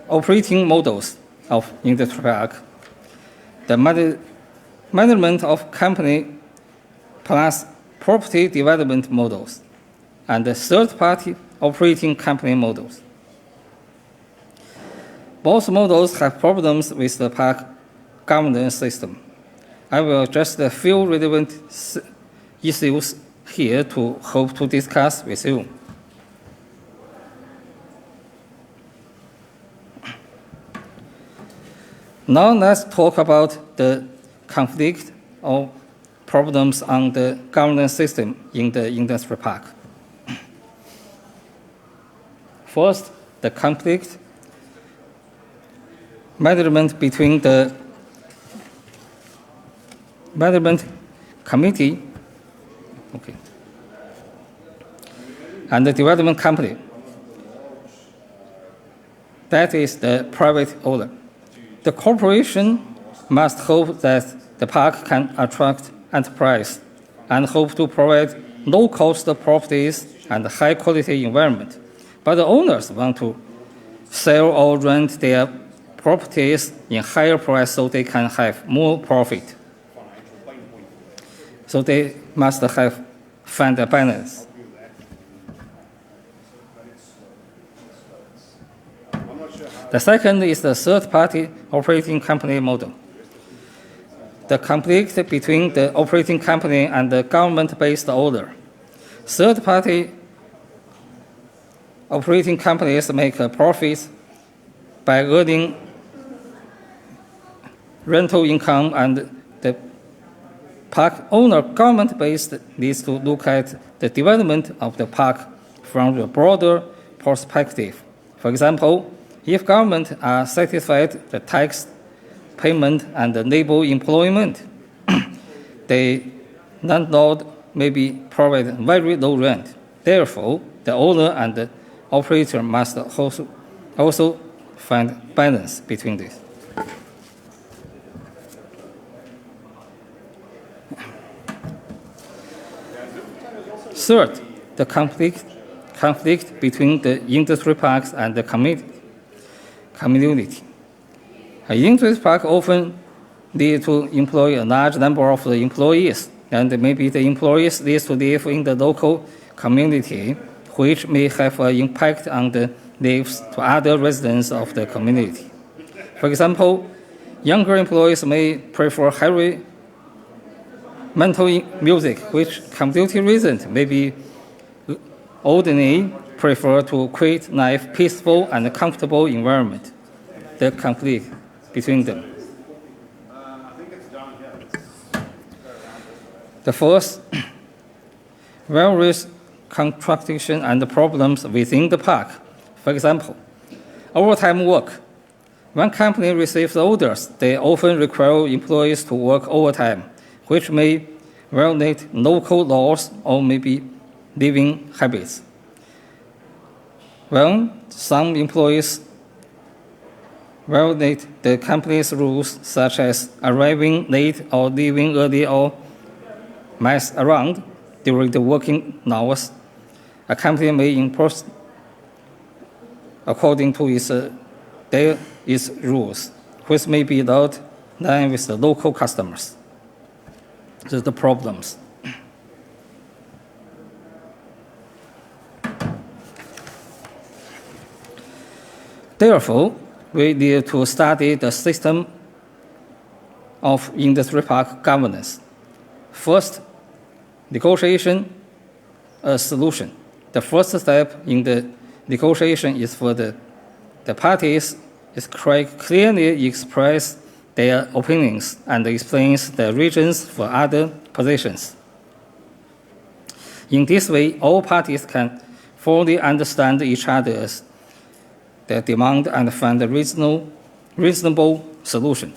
operating models of industry park: the management of company plus property development models, and the third-party operating company models. Both models have problems with the park governance system. I will address the few relevant issues here to hope to discuss with you. Now let's talk about the conflict of problems on the governance system in the industry park. First, the conflict management between the management committee and the development company. That is the private owner. The corporation must hope that the park can attract enterprise and hope to provide low-cost properties and high-quality environment. But the owners want to sell or rent their properties in higher price so they can have more profit. So they must find a balance. The second is the third-party operating company model. The conflict between the operating company and the government-based owner. Third-party operating companies make a profit by earning rental income, and the park owner government base needs to look at the development of the park from a broader perspective. For example, if government are satisfied the tax payment and the labor employment, the landlord maybe provide very low rent. Therefore, the owner and the operator must also find balance between this. Third, the conflict between the industry parks and the community. An industry park often need to employ a large number of the employees, and maybe the employees need to live in the local community, which may have an impact on the lives to other residents of the community. For example, younger employees may prefer heavy mental music, which community residents may be ordinarily prefer to create nice, peaceful, and comfortable environment. The conflict between them. The fourth, various contradictions and problems within the park. For example, overtime work. When company receives orders, they often require employees to work overtime, which may violate local laws or maybe living habits. When some employees violate the company's rules, such as arriving late or leaving early or mess around during the working hours, a company may impose according to its rules, which may be not in line with the local customers. These are the problems. Therefore, we need to study the system of industry park governance. First, negotiation a solution. The first step in the negotiation is for the parties is clearly express their opinions and explains the reasons for other positions. In this way, all parties can fully understand each other's their demand and find a reasonable solution.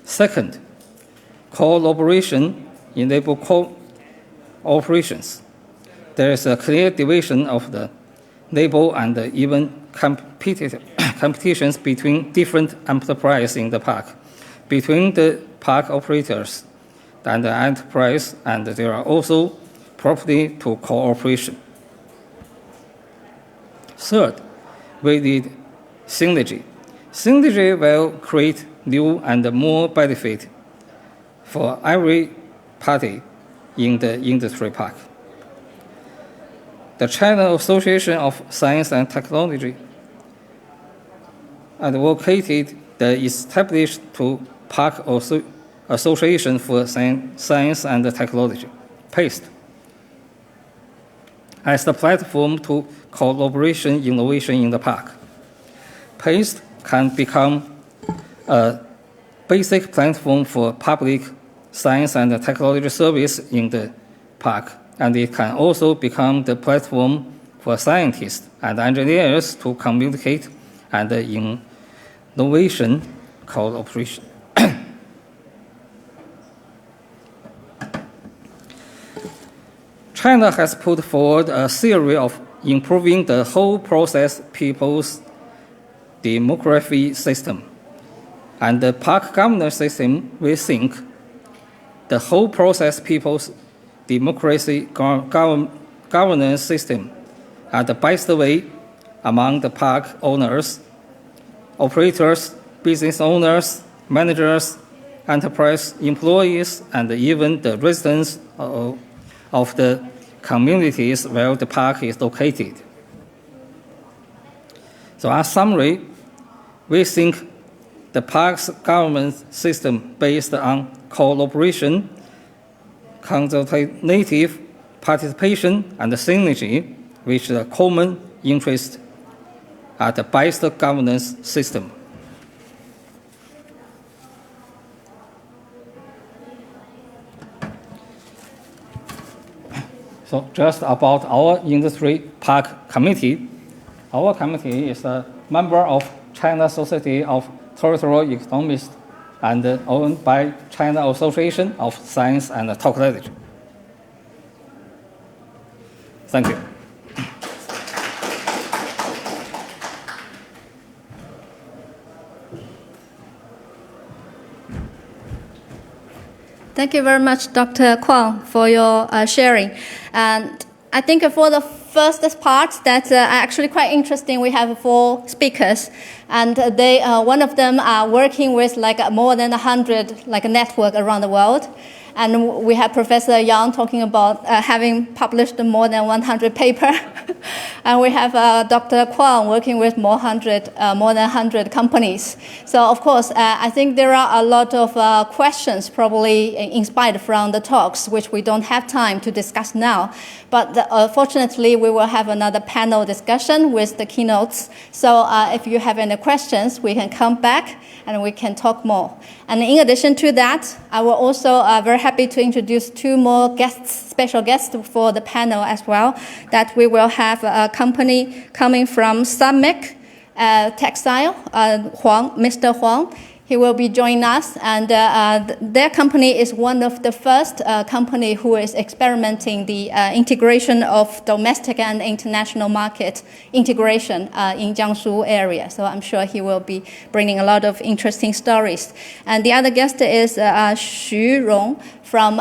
Second, collaboration enable cooperations. There is a clear division of the labor and even competitions between different enterprises in the park, between the park operators and the enterprise, and there are also property to cooperation. Third, we need synergy. Synergy will create new and more benefit for every party in the industry park. The China Association of Science and Technology advocated the established Park Association for Science and Technology, PASTE, as the platform to collaboration innovation in the park. PASTE can become a basic platform for public science and technology service in the park, and it can also become the platform for scientists and engineers to communicate and innovation cooperation. China has put forward a theory of improving the whole process people's demography system. And the park governance system, we think, the whole process people's democracy governance system are the best way among the park owners, operators, business owners, managers, enterprise employees, and even the residents of the communities where the park is located. So as summary, we think the park's governance system based on collaboration, consultative participation, and synergy, which the common interest are the best governance system. So just about our industry park committee. Our committee is a member of China Society of Territorial Economists and owned by China Association of Science and Technology. Thank you. Thank you very much, Dr. Kwang, for your sharing. And I think for the first part, that's actually quite interesting. We have 4 speakers, and they, one of them are working with like more than 100 like a network around the world. And we have Professor Yang talking about having published more than 100 papers. And we have Dr. Kwang working with more than 100 companies. So of course, I think there are a lot of questions probably inspired from the talks, which we don't have time to discuss now. But fortunately, we will have another panel discussion with the keynotes. So if you have any questions, we can come back and we can talk more. And in addition to that, I will also very happy to introduce 2 more guests, special guests for the panel as well. That we will have a company coming from Summit Textile, Mr. Huang. He will be joining us, and their company is one of the first company who is experimenting the integration of domestic and international market integration in Jiangsu area. So I'm sure he will be bringing a lot of interesting stories. And the other guest is Xu Rong from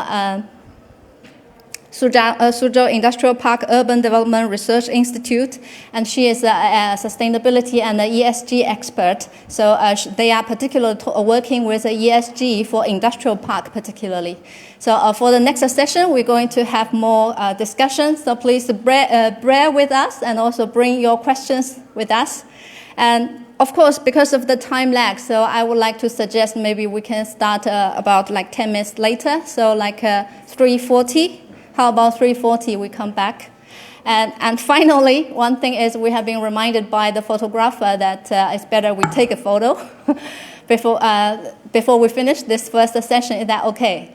Suzhou Industrial Park Urban Development Research Institute, and she is a sustainability and an ESG expert. So they are particularly working with ESG for industrial park particularly. So for the next session, we're going to have more discussions. So please bear with us and also bring your questions with us. And of course, because of the time lag, so I would like to suggest maybe we can start about like 10 minutes later, so like 3:40. How about 3:40 we come back? And finally, one thing is we have been reminded by the photographer that it's better we take a photo before we finish this first session. Is that okay?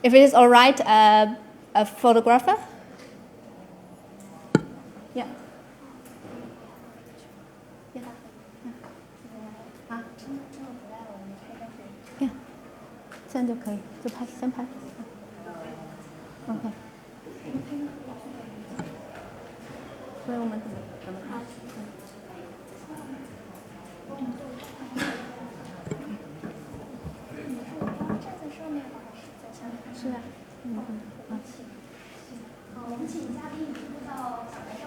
If it is all right, a photographer? Yeah. Yeah. 这样就可以，就拍，先拍。OK， 所以我们怎么看？站在上面吧，还是在下面？是啊，我们请嘉宾移步到讲台。